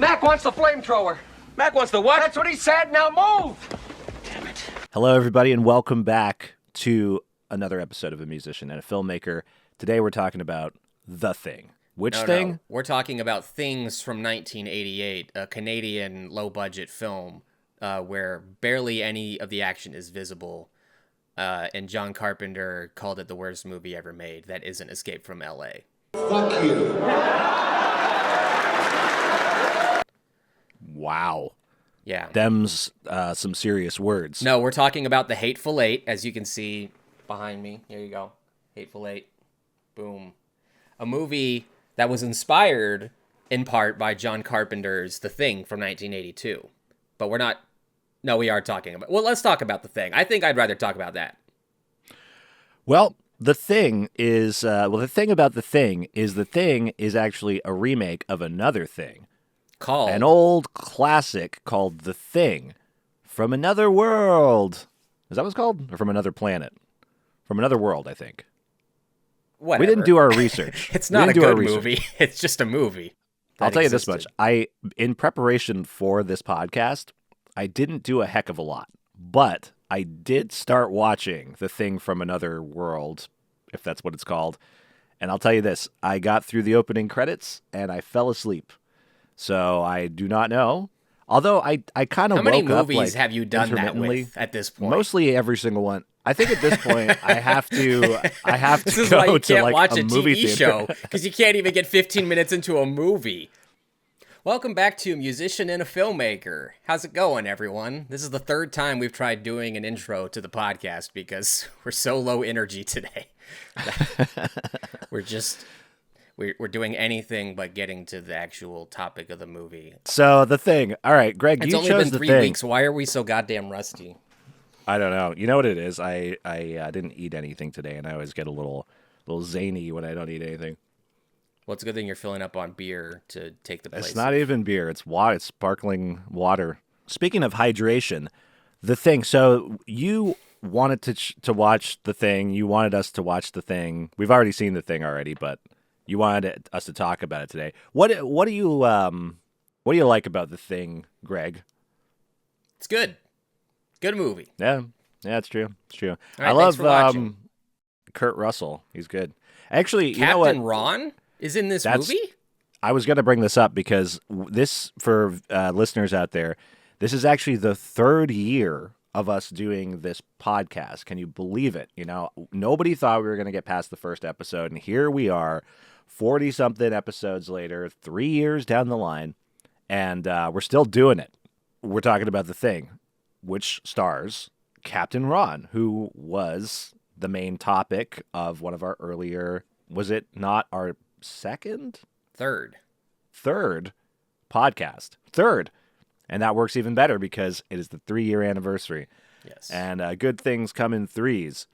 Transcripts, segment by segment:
Mac wants the flamethrower. Mac wants the what? That's what he said. Now move. Damn it. Hello, everybody, and welcome back to another episode of A Musician and a Filmmaker. Today we're talking about The Thing. Which thing? No. We're talking about Things from 1988, a Canadian low-budget film where barely any of the action is visible, and John Carpenter called it the worst movie ever made that isn't Escape from L.A. Fuck you. Wow. Yeah. Them's some serious words. No, we're talking about The Hateful Eight, as you can see behind me. Here you go. Hateful Eight. Boom. A movie that was inspired in part by John Carpenter's The Thing from 1982. But we're not... No, we are talking about... Well, let's talk about The Thing. I think I'd rather talk about that. Well, The Thing is... the thing about The Thing is actually a remake of another thing. Called... An old classic called The Thing from Another World. Is that what it's called? Or From Another Planet? From Another World, I think. Whatever. We didn't do our research. It's not a good movie. It's just a movie. I'll tell you this much. In preparation for this podcast, I didn't do a heck of a lot. But I did start watching The Thing from Another World, if that's what it's called. And I'll tell you this. I got through the opening credits, and I fell asleep. So I do not know. Although I kind of woke up. How many movies have you done that intermittently. with at this point? Mostly every single one. I think at this point I have to This is go why you to can't like watch a movie TV theater. show, because you can't even get 15 minutes into a movie. Welcome back to Musician and a Filmmaker. How's it going, everyone? This is the third time we've tried doing an intro to the podcast because we're so low energy today. We're doing anything but getting to the actual topic of the movie. So The Thing. All right, Greg, It's you only chose been The 3 Thing. weeks. Why are we so goddamn rusty? I don't know. You know what it is? I didn't eat anything today, and I always get a little zany when I don't eat anything. Well, it's a good thing you're filling up on beer to take the place. It's not even beer. It's water. It's sparkling water. Speaking of hydration, The Thing. So you wanted to watch The Thing. You wanted us to watch The Thing. We've already seen The Thing already, but you wanted us to talk about it today. What do you like about The Thing, Greg? It's good. Good movie. Yeah, it's true. It's true. All right, I thanks for love watching. Kurt Russell. He's good. Actually, you Captain know what? Ron is in this That's- movie? I was going to bring this up because this, for listeners out there, this is actually the third year of us doing this podcast. Can you believe it? You know, nobody thought we were going to get past the first episode, and here we are, 40-something episodes later, 3 years down the line, and we're still doing it. We're talking about The Thing, which stars Captain Ron, who was the main topic of one of our earlier, was it not our second? Third Podcast. Third. And that works even better because it is the 3-year anniversary. Yes. And good things come in threes.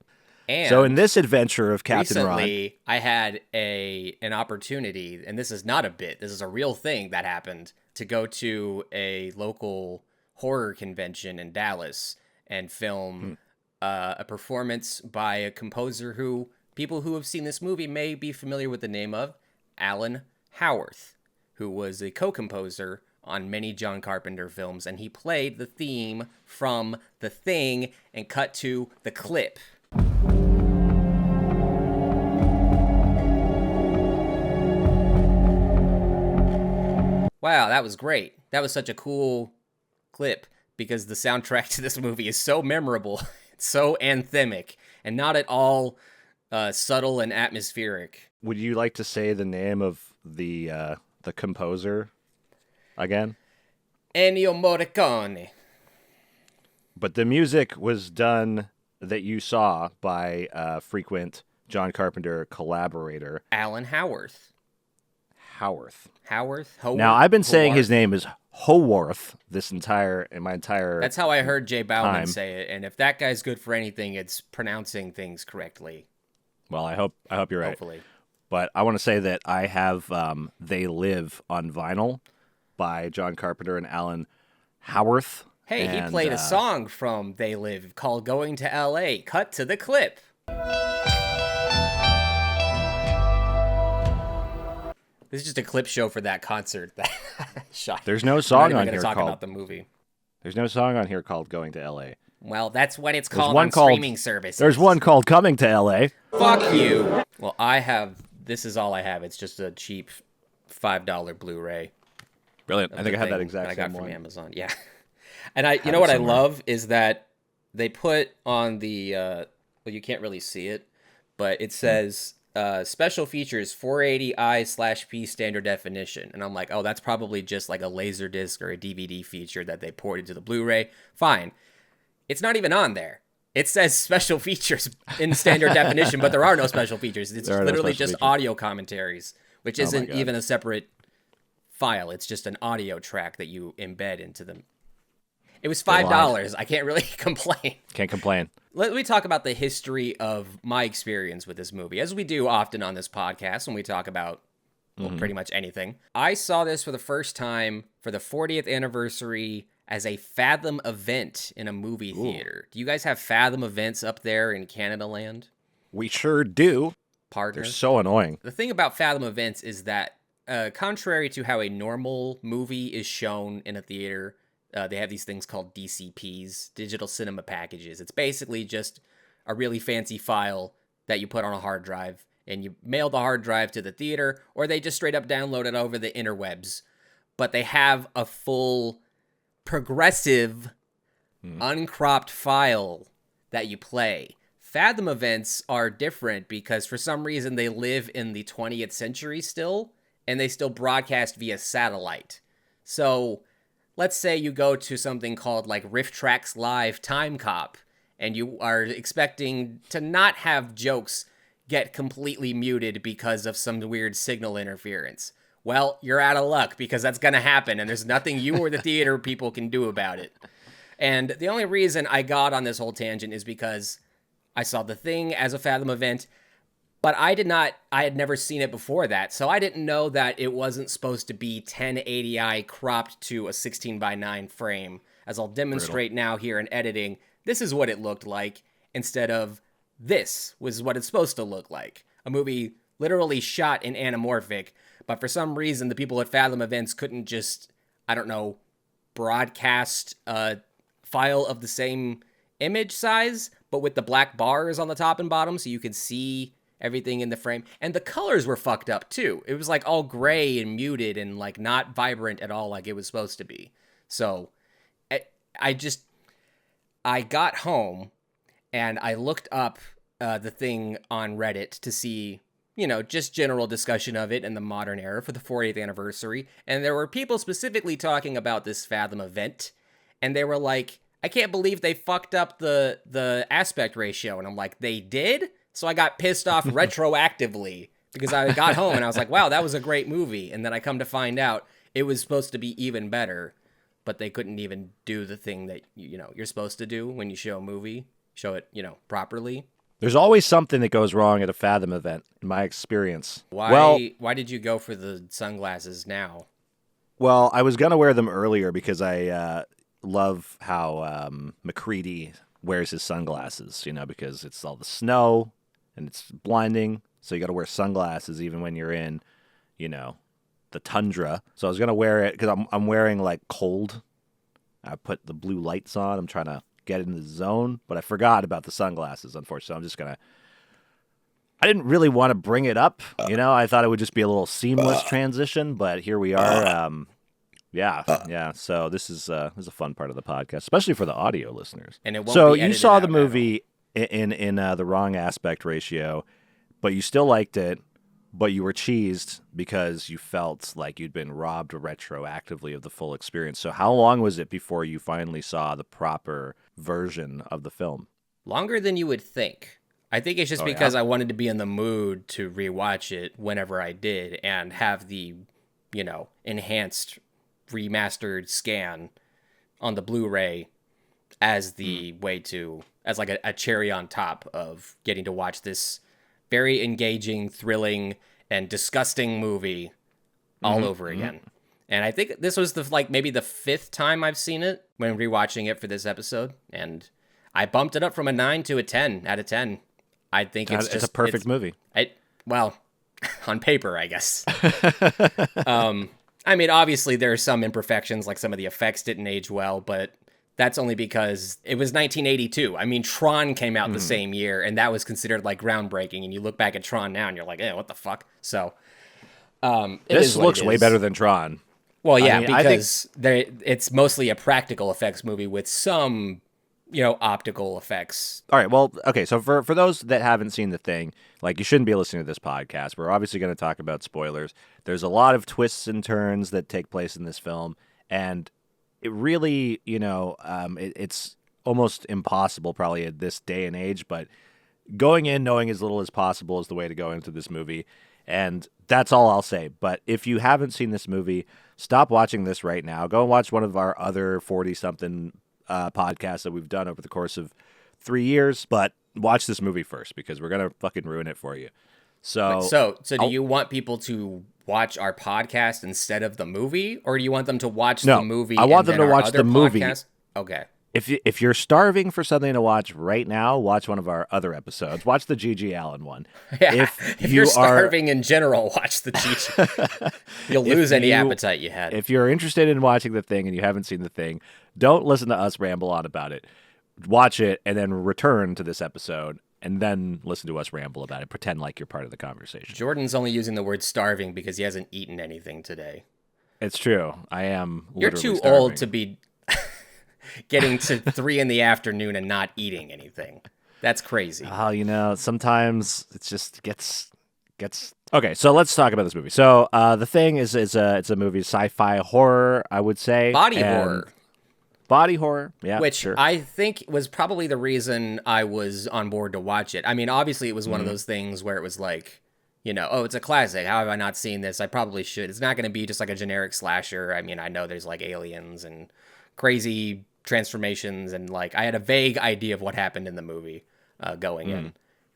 And So in this adventure of Captain Ron, recently, I had an opportunity, and this is not a bit, this is a real thing that happened, to go to a local horror convention in Dallas and film a performance by a composer who people who have seen this movie may be familiar with the name of, Alan Howarth, who was a co-composer on many John Carpenter films, and he played the theme from The Thing and cut to the clip. Wow, that was great. That was such a cool clip because the soundtrack to this movie is so memorable, it's so anthemic, and not at all subtle and atmospheric. would you like to say the name of the composer again? Ennio Morricone. But the music was done that you saw by a frequent John Carpenter collaborator, Alan Howarth. Howarth. Howarth? Now, I've been saying his name is Howarth my entire That's how I heard Jay Bauman time. say it, and if that guy's good for anything, it's pronouncing things correctly. Well, I hope you're right. Hopefully. But I want to say that I have They Live on vinyl by John Carpenter and Alan Howarth. Hey, he And, played a song from They Live called Going to L.A. Cut to the clip. This is just a clip show for that concert that I shot. There's no song I'm on not even here gonna talk called. about the movie. There's no song on here called "Going to L.A." Well, that's what it's There's called one on called- streaming services. There's one called "Coming to L.A." Fuck you. Well, I have. This is all I have. It's just a cheap $5 Blu-ray. Brilliant. I think I have that thing exact I got same from one. Amazon. Yeah. And you Have know it what I somewhere. love is that they put on the well, you can't really see it, but it says special features 480i/p standard definition, and I'm like, oh, that's probably just like a laser disc or a DVD feature that they ported to the Blu-ray. Fine. It's not even on there. It says special features in standard definition, but there are no special features. It's There are no literally special just features. audio commentaries, which Oh my isn't God. even a separate file. It's just an audio track that you embed into them. It was $5. I can't really complain. Can't complain. Let me talk about the history of my experience with this movie, as we do often on this podcast when we talk about well, pretty much anything. I saw this for the first time for the 40th anniversary as a Fathom event in a movie theater. Do you guys have Fathom events up there in Canada land? We sure do. Partner? They're so annoying. The thing about Fathom events is that, contrary to how a normal movie is shown in a theater, they have these things called DCPs, digital cinema packages. It's basically just a really fancy file that you put on a hard drive, and you mail the hard drive to the theater, or they just straight up download it over the interwebs. But they have a full progressive, uncropped file that you play. Fathom events are different because for some reason they live in the 20th century still, and they still broadcast via satellite. So let's say you go to something called like Riff Tracks Live Time Cop, and you are expecting to not have jokes get completely muted because of some weird signal interference. Well, you're out of luck because that's going to happen, and there's nothing you or the theater people can do about it. And the only reason I got on this whole tangent is because I saw The Thing as a Fathom event, but I had never seen it before that, so I didn't know that it wasn't supposed to be 1080i cropped to a 16:9 frame. As I'll demonstrate now here in editing, this is what it looked like instead of this was what it's supposed to look like. A movie literally shot in anamorphic, but for some reason the people at Fathom Events couldn't just, I don't know, broadcast a file of the same image size, but with the black bars on the top and bottom so you could see everything in the frame. And the colors were fucked up too. It was like all gray and muted and like not vibrant at all like it was supposed to be. So I got home and I looked up The Thing on Reddit to see, just general discussion of it in the modern era for the 40th anniversary. And there were people specifically talking about this Fathom event. And they were like, I can't believe they fucked up the aspect ratio. And I'm like, they did? So I got pissed off retroactively because I got home and I was like, wow, that was a great movie. And then I come to find out it was supposed to be even better, but they couldn't even do the thing that, you're supposed to do when you show a movie, show it, properly. There's always something that goes wrong at a Fathom event, in my experience. Why did you go for the sunglasses now? Well, I was going to wear them earlier because I love how McCready wears his sunglasses, because it's all the snow and it's blinding. So you got to wear sunglasses even when you're in, the tundra. So I was going to wear it because I'm wearing like cold. I put the blue lights on. I'm trying to get in the zone, but I forgot about the sunglasses, unfortunately. I'm just going to... I didn't really want to bring it up. I thought it would just be a little seamless transition, but here we are. Yeah. So this is a fun part of the podcast, especially for the audio listeners. And it won't so be you edited saw out the at all. movie in the wrong aspect ratio, but you still liked it, but you were cheesed because you felt like you'd been robbed retroactively of the full experience. So how long was it before you finally saw the proper version of the film? Longer than you would think. I think it's just because I wanted to be in the mood to rewatch it whenever I did and have the, enhanced remastered scan on the Blu-ray as the way to, as like a cherry on top of getting to watch this very engaging, thrilling, and disgusting movie all over again. And I think this was maybe the 5th time I've seen it when rewatching it for this episode. And I bumped it up from a 9 to a 10 out of 10. I think it's a perfect movie. On paper, I guess. I mean, obviously there are some imperfections, like some of the effects didn't age well, but that's only because it was 1982. I mean, Tron came out the same year, and that was considered like groundbreaking. And you look back at Tron now, and you're like, what the fuck? So, This looks way better than Tron. Well, yeah, I mean, because it's mostly a practical effects movie with some, optical effects. All right, well, okay, so for those that haven't seen The Thing, like, you shouldn't be listening to this podcast. We're obviously going to talk about spoilers. There's a lot of twists and turns that take place in this film, and it really, it's almost impossible probably at this day and age, but going in knowing as little as possible is the way to go into this movie, and that's all I'll say. But if you haven't seen this movie, stop watching this right now. Go and watch one of our other 40-something podcasts that we've done over the course of 3 years, but watch this movie first because we're going to fucking ruin it for you. So do you want people to watch our podcast instead of the movie, or do you want them to watch the movie? I want them to watch the movie. Okay. If you're starving for something to watch right now, watch one of our other episodes. Watch the G.G. Allen one. Yeah, if you're starving in general, watch the G.G. You'll lose any appetite you had. If you're interested in watching The Thing and you haven't seen The Thing, don't listen to us ramble on about it. Watch it and then return to this episode and then listen to us ramble about it. Pretend like you're part of the conversation. Jordan's only using the word starving because he hasn't eaten anything today. It's true. I am literally You're too starving. old to be getting to 3 p.m. and not eating anything. That's crazy. Oh, sometimes it just gets. Okay, so let's talk about this movie. So, The Thing is it's a movie, sci-fi horror, I would say. Body horror. Body horror, yeah. Which sure. I think was probably the reason I was on board to watch it. I mean, obviously it was one of those things where it was like, it's a classic. How have I not seen this? I probably should. It's not going to be just like a generic slasher. I mean, I know there's like aliens and crazy transformations, and like I had a vague idea of what happened in the movie going in.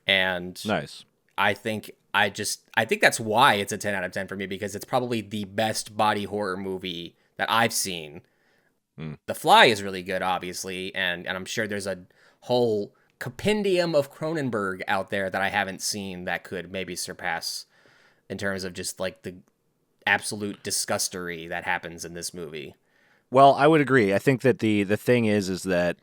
And nice. I think that's why it's a 10 out of 10 for me, because it's probably the best body horror movie that I've seen. The Fly is really good, obviously, and I'm sure there's a whole compendium of Cronenberg out there that I haven't seen that could maybe surpass in terms of just like the absolute disgustery that happens in this movie. Well, I would agree. I think that the thing is that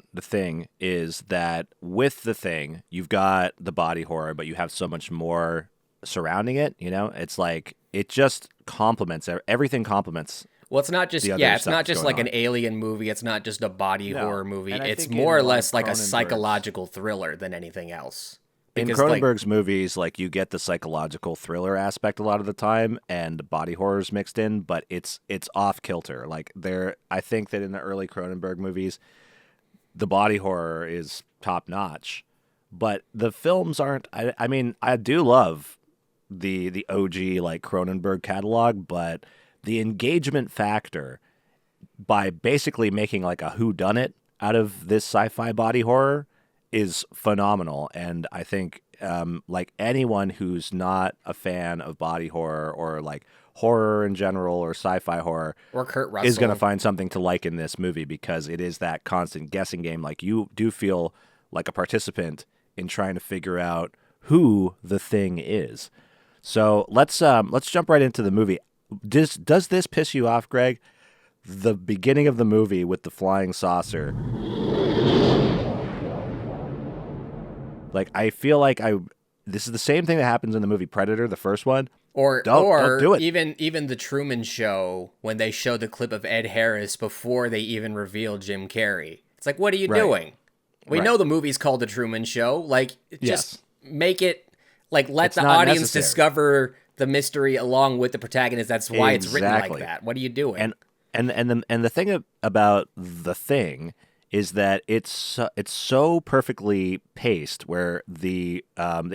with The Thing, you've got the body horror, but you have so much more surrounding it. It's like it just complements everything. Complements. Well, it's not just it's not just like an alien movie. It's not just a body horror movie. It's more or less like a psychological thriller than anything else. In Cronenberg's movies, like, you get the psychological thriller aspect a lot of the time, and body horror's mixed in, but it's off kilter. Like, I think that in the early Cronenberg movies, the body horror is top notch, but the films aren't. I mean, I do love the OG like Cronenberg catalog, but the engagement factor by basically making like a whodunit out of this sci-fi body horror is phenomenal. And I think like anyone who's not a fan of body horror or like horror in general or sci-fi horror or Kurt Russell is going to find something to like in this movie, because it is that constant guessing game. Like, you do feel like a participant in trying to figure out who the thing is. So let's jump right into the movie. Does this piss you off, Greg? The beginning of the movie with the flying saucer. Like, I feel like this is the same thing that happens in the movie Predator, the first one. Or don't do it. Even the Truman Show, when they show the clip of Ed Harris before they even reveal Jim Carrey. It's like, what are you doing? We know the movie's called The Truman Show. Like, just make it, like, let the audience discover the mystery along with the protagonist. That's why it's written like that. What are you doing? And the thing about The Thing is that it's so perfectly paced, where the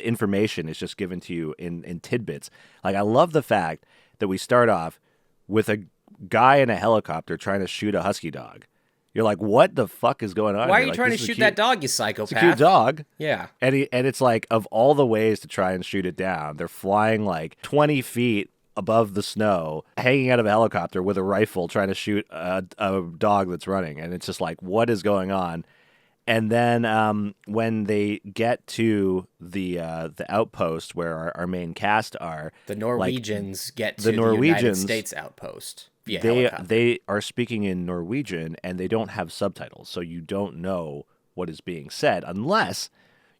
information is just given to you in tidbits. Like, I love the fact that we start off with a guy in a helicopter trying to shoot a husky dog. You're like, what the fuck is going on? Why are you trying to shoot that dog, you psychopath? It's a cute dog. Yeah. And it's like, of all the ways to try and shoot it down, they're flying like 20 feet above the snow, hanging out of a helicopter with a rifle, trying to shoot a dog that's running. And it's just like, what is going on? And then when they get to the outpost where our main cast are, The Norwegians get to the the United Norwegians, States outpost via helicopter. they are speaking in Norwegian and they don't have subtitles, so you don't know what is being said unless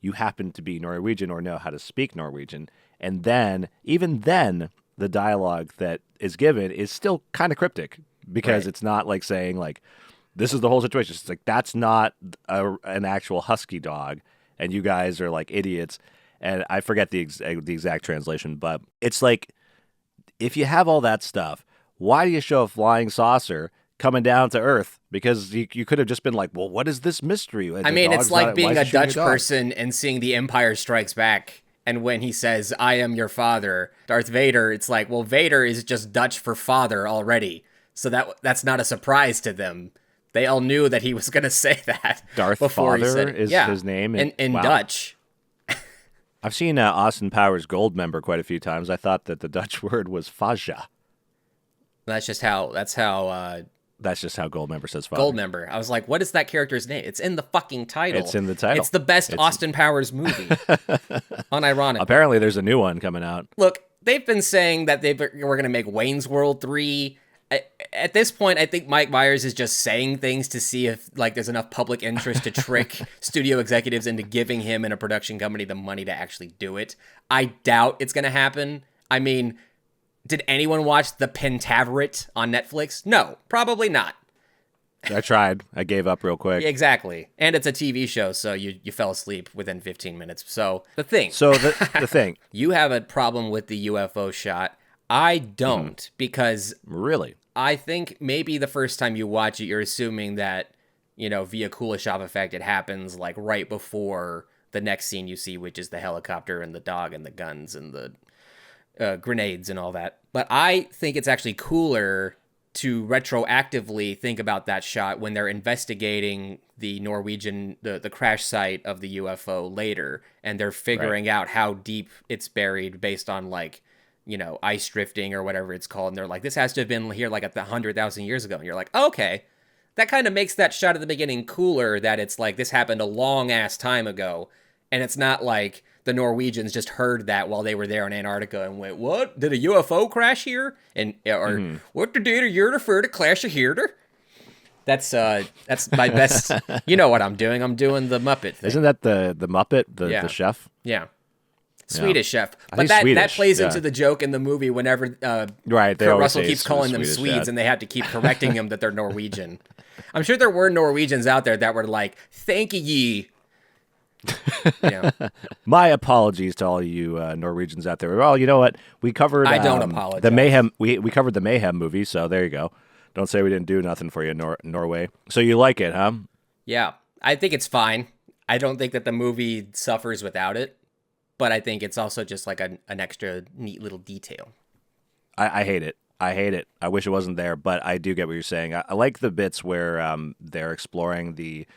you happen to be Norwegian or know how to speak Norwegian. And then, even then, the dialogue that is given is still kind of cryptic because Right. it's not like saying like, this is the whole situation. It's like, that's not an actual husky dog, and you guys are like idiots. And I forget the exact translation, but it's like, if you have all that stuff, why do you show a flying saucer coming down to Earth? Because you could have just been like, well, what is this mystery? I mean, it's like being a Dutch person and seeing The Empire Strikes Back. And when he says, I am your father, Darth Vader, it's like, well, Vader is just Dutch for father already. So that's not a surprise to them. They all knew that he was going to say that. Darth before Father he said it. is Yeah. his name in wow. Dutch. I've seen Austin Powers Goldmember quite a few times. I thought that the Dutch word was faja. That's just how Goldmember says father. Goldmember. I was like, what is that character's name? It's in the fucking title. It's in the title. It's the best Austin Powers movie. Unironically. Apparently, there's a new one coming out. Look, they've been saying that we're going to make Wayne's World 3. At this point, I think Mike Myers is just saying things to see if like there's enough public interest to trick studio executives into giving him and a production company the money to actually do it. I doubt it's going to happen. I mean, did anyone watch The Pentaveret on Netflix? No, probably not. I tried. I gave up real quick. Exactly. And it's a TV show, so you fell asleep within 15 minutes. So the thing. The thing. You have a problem with the UFO shot. I don't, because Really? I think maybe the first time you watch it, you're assuming that, via Kuleshov effect, it happens like right before the next scene you see, which is the helicopter and the dog and the guns and the grenades and all that. But I think it's actually cooler to retroactively think about that shot when they're investigating the Norwegian, the crash site of the UFO later, and they're figuring out how deep it's buried based on like, ice drifting or whatever it's called. And they're like, this has to have been here like 100,000 years ago. And you're like, okay, that kind of makes that shot at the beginning cooler, that it's like, this happened a long ass time ago. And it's not like the Norwegians just heard that while they were there in Antarctica and went, what? Did a UFO crash here? And, or what did you refer to clash here? That's my best. You know what I'm doing. I'm doing the Muppet thing. Isn't that the Muppet, the chef? Yeah. Swedish chef. I But think that Swedish, plays yeah. into the joke in the movie whenever Right, they Kurt always Russell say keeps it's calling them Swedish, Swedes, yeah. and they have to keep correcting them that they're Norwegian. I'm sure there were Norwegians out there that were like, thank ye. Yeah. My apologies to all you Norwegians out there. Well, you know what? We covered. I don't apologize. The Mayhem. We covered the Mayhem movie, so there you go. Don't say we didn't do nothing for you, Norway. So you like it, huh? Yeah. I think it's fine. I don't think that the movie suffers without it, but I think it's also just like an extra neat little detail. I hate it. I hate it. I wish it wasn't there, but I do get what you're saying. I like the bits where they're exploring the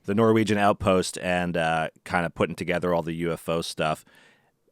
Norwegian outpost and kind of putting together all the UFO stuff.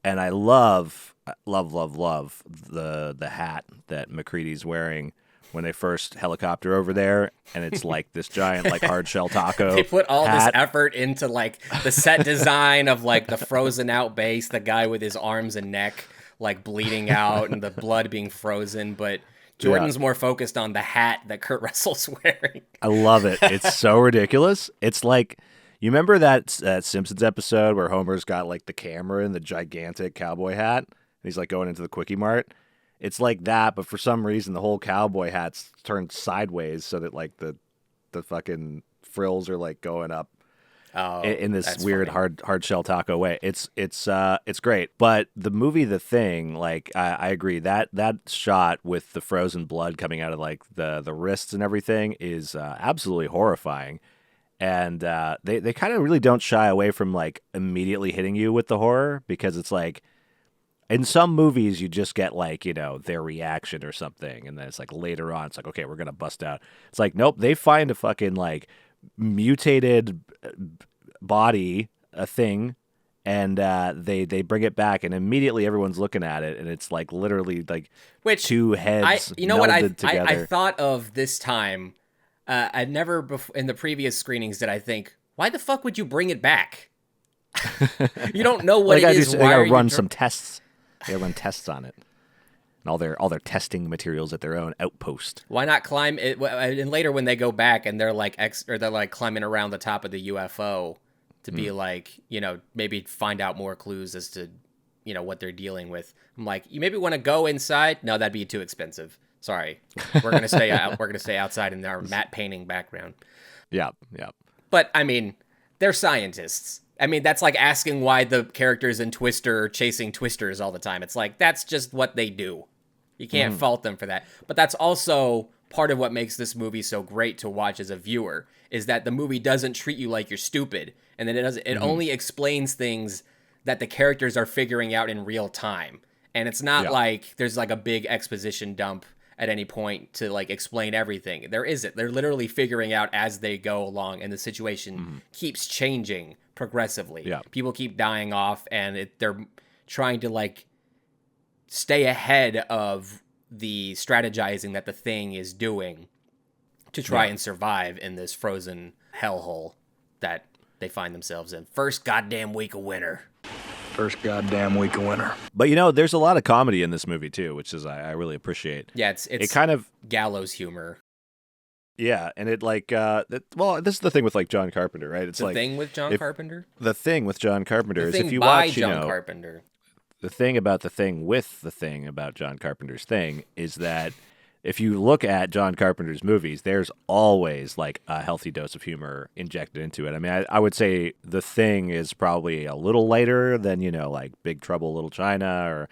And I love the hat that McCready's wearing when they first helicopter over there, and it's like this giant like hard shell taco. They put all hat. this effort into like the set design of like the frozen out base, the guy with his arms and neck like bleeding out and the blood being frozen, but Jordan's more focused on the hat that Kurt Russell's wearing. I love it. It's so ridiculous. It's like, you remember that Simpsons episode where Homer's got like the camera and the gigantic cowboy hat, and he's like going into the Quickie Mart? It's like that, but for some reason the whole cowboy hat's turned sideways so that like the fucking frills are like going up in this weird hard shell taco way. It's great. But the movie The Thing, like I agree that shot with the frozen blood coming out of like the wrists and everything is absolutely horrifying. And they kind of really don't shy away from like immediately hitting you with the horror, because it's like, in some movies, you just get like, their reaction or something. And then it's like later on, it's like, okay, we're going to bust out. It's like, nope, they find a fucking like mutated body, a thing, and they bring it back, and immediately everyone's looking at it. And it's like literally like two heads melded together. I thought of this time, I never in the previous screenings did I think, why the fuck would you bring it back? You don't know what it is. They gotta run some tests. They gotta run tests on it. And all their testing materials at their own outpost. Why not climb it? And later when they go back and they're like climbing around the top of the UFO to be like, maybe find out more clues as to, what they're dealing with. I'm like, you maybe want to go inside? No, that'd be too expensive. Sorry. We're going to stay out. We're going to stay outside in our matte painting background. Yeah. But I mean, they're scientists. I mean, that's like asking why the characters in Twister are chasing twisters all the time. It's like, that's just what they do. You can't fault them for that. But that's also part of what makes this movie so great to watch as a viewer, is that the movie doesn't treat you like you're stupid. And then it only explains things that the characters are figuring out in real time. And it's not like there's like a big exposition dump at any point to like explain everything. There isn't. They're literally figuring out as they go along, and the situation keeps changing progressively. Yeah. People keep dying off, and they're trying to like stay ahead of the strategizing that the thing is doing to try and survive in this frozen hellhole that they find themselves in. First goddamn week of winter. First goddamn week of winter. But there's a lot of comedy in this movie too, which is I really appreciate. Yeah, it's kind of gallows humor. Yeah, and it like this is the thing with like John Carpenter, right? It's the like thing with John Carpenter. The thing with John Carpenter The is thing if you by watch, John Carpenter. The thing about the thing with the thing about John Carpenter's thing is that if you look at John Carpenter's movies, there's always like a healthy dose of humor injected into it. I mean, I would say The Thing is probably a little lighter than, like Big Trouble Little China or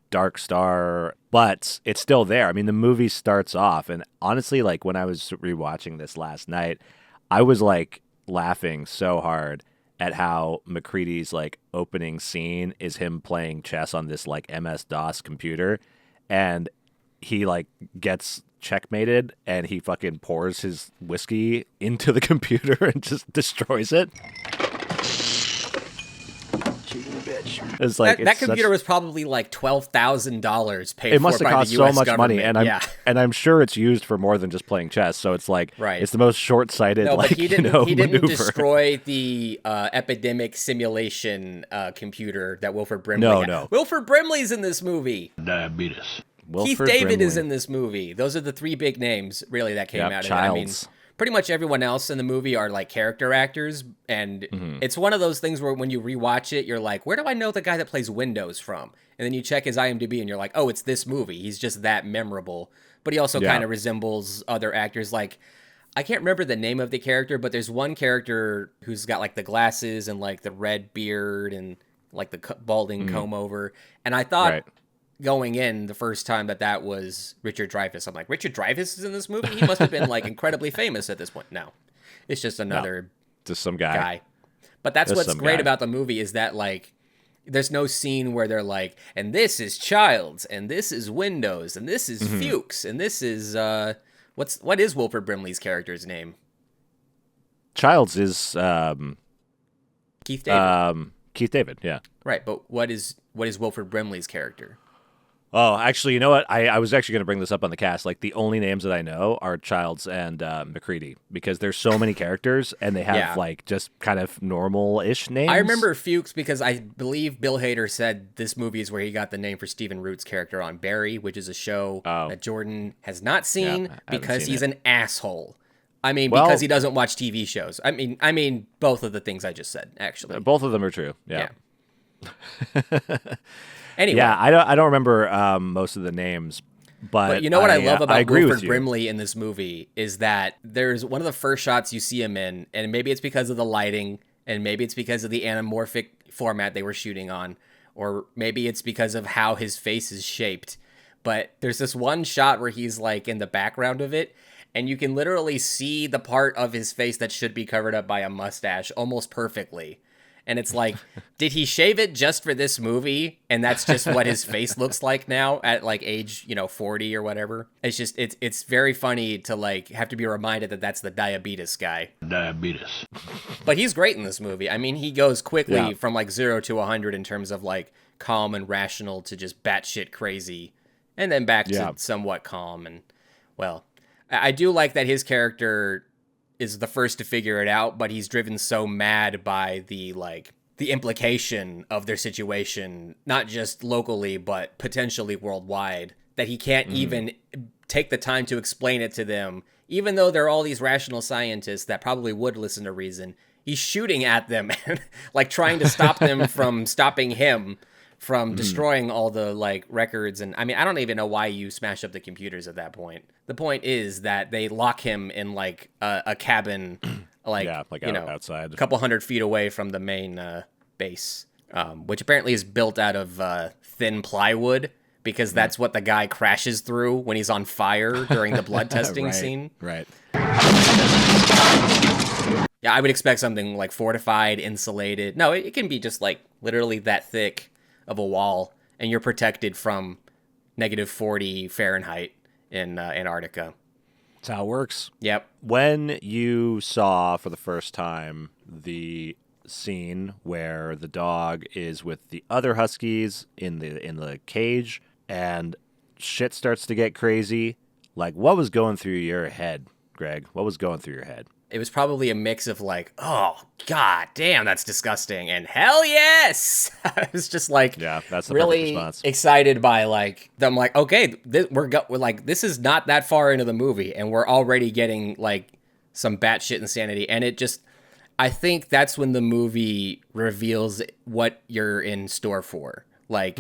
Dark Star, but it's still there. I mean, the movie starts off, and honestly, like when I was rewatching this last night, I was like laughing so hard at how McCready's like opening scene is him playing chess on this like MS-DOS computer, and he like gets checkmated and he fucking pours his whiskey into the computer and just destroys it. It's like that computer was probably like $12,000 paid. It must for have by cost the so US much money, government. and I'm sure it's used for more than just playing chess. So it's like it's the most short-sighted. No, like, but he didn't maneuver. destroy the epidemic simulation computer that Wilford Brimley had. No. Wilford Brimley's in this movie. Diabetes. Keith David is in this movie. Those are the three big names, really, that came out. Childs. I mean, pretty much everyone else in the movie are like character actors, and it's one of those things where when you rewatch it, you're like, where do I know the guy that plays Windows from? And then you check his IMDb, and you're like, oh, it's this movie. He's just that memorable. But he also kind of resembles other actors. Like, I can't remember the name of the character, but there's one character who's got like the glasses and like the red beard and like the balding comb over. And I thought going in the first time that was Richard Dreyfuss. I'm like, Richard Dreyfuss is in this movie? He must have been like incredibly famous at this point. No, it's just another just some guy. But that's what's great about the movie is that like there's no scene where they're like, and this is Childs, and this is Windows, and this is Fuchs, and this is what is Wilford Brimley's character's name? Childs is Keith David. Keith David, yeah. Right, but what is Wilford Brimley's character? Oh, actually, you know what? I was actually going to bring this up on the cast. Like, the only names that I know are Childs and McCready, because there's so many characters, and they have, like, just kind of normal-ish names. I remember Fuchs because I believe Bill Hader said this movie is where he got the name for Stephen Root's character on Barry, which is a show that Jordan has not seen because he's an asshole. I mean, because he doesn't watch TV shows. I mean, both of the things I just said, actually. Both of them are true, yeah. Anyway. Yeah, I don't remember most of the names, but you know what I love about Wilford you. Brimley in this movie is that there's one of the first shots you see him in, and maybe it's because of the lighting, and maybe it's because of the anamorphic format they were shooting on, or maybe it's because of how his face is shaped. But there's this one shot where he's like in the background of it, and you can literally see the part of his face that should be covered up by a mustache almost perfectly. And it's like, did he shave it just for this movie? And that's just what his face looks like now at like age, 40 or whatever. It's just, it's very funny to like have to be reminded that that's the diabetes guy. Diabetes. But he's great in this movie. I mean, he goes quickly from like 0 to 100 in terms of like calm and rational to just batshit crazy. And then back to somewhat calm. And well, I do like that his character is the first to figure it out, but he's driven so mad by the implication of their situation, not just locally, but potentially worldwide, that he can't even take the time to explain it to them, even though they're all these rational scientists that probably would listen to reason. He's shooting at them and like trying to stop them from stopping him from destroying all the like records. And I mean, I don't even know why you smash up the computers at that point. The point is that they lock him in like a cabin, outside, a couple 100 feet away from the main base, which apparently is built out of thin plywood, because that's what the guy crashes through when he's on fire during the blood testing scene. Right. Yeah, I would expect something like fortified, insulated. No, it can be just like literally that thick of a wall, and you're protected from -40 Fahrenheit in Antarctica. That's how it works. Yep. When you saw for the first time the scene where the dog is with the other huskies in the cage and shit starts to get crazy, like what was going through your head, Greg? What was going through your head? It was probably a mix of like, oh, god damn, that's disgusting, and hell yes! I was just like, yeah, that's the really perfect response. Excited by like, I'm like, okay, we're like, this is not that far into the movie, and we're already getting like some batshit insanity, and it just, I think that's when the movie reveals what you're in store for. Like,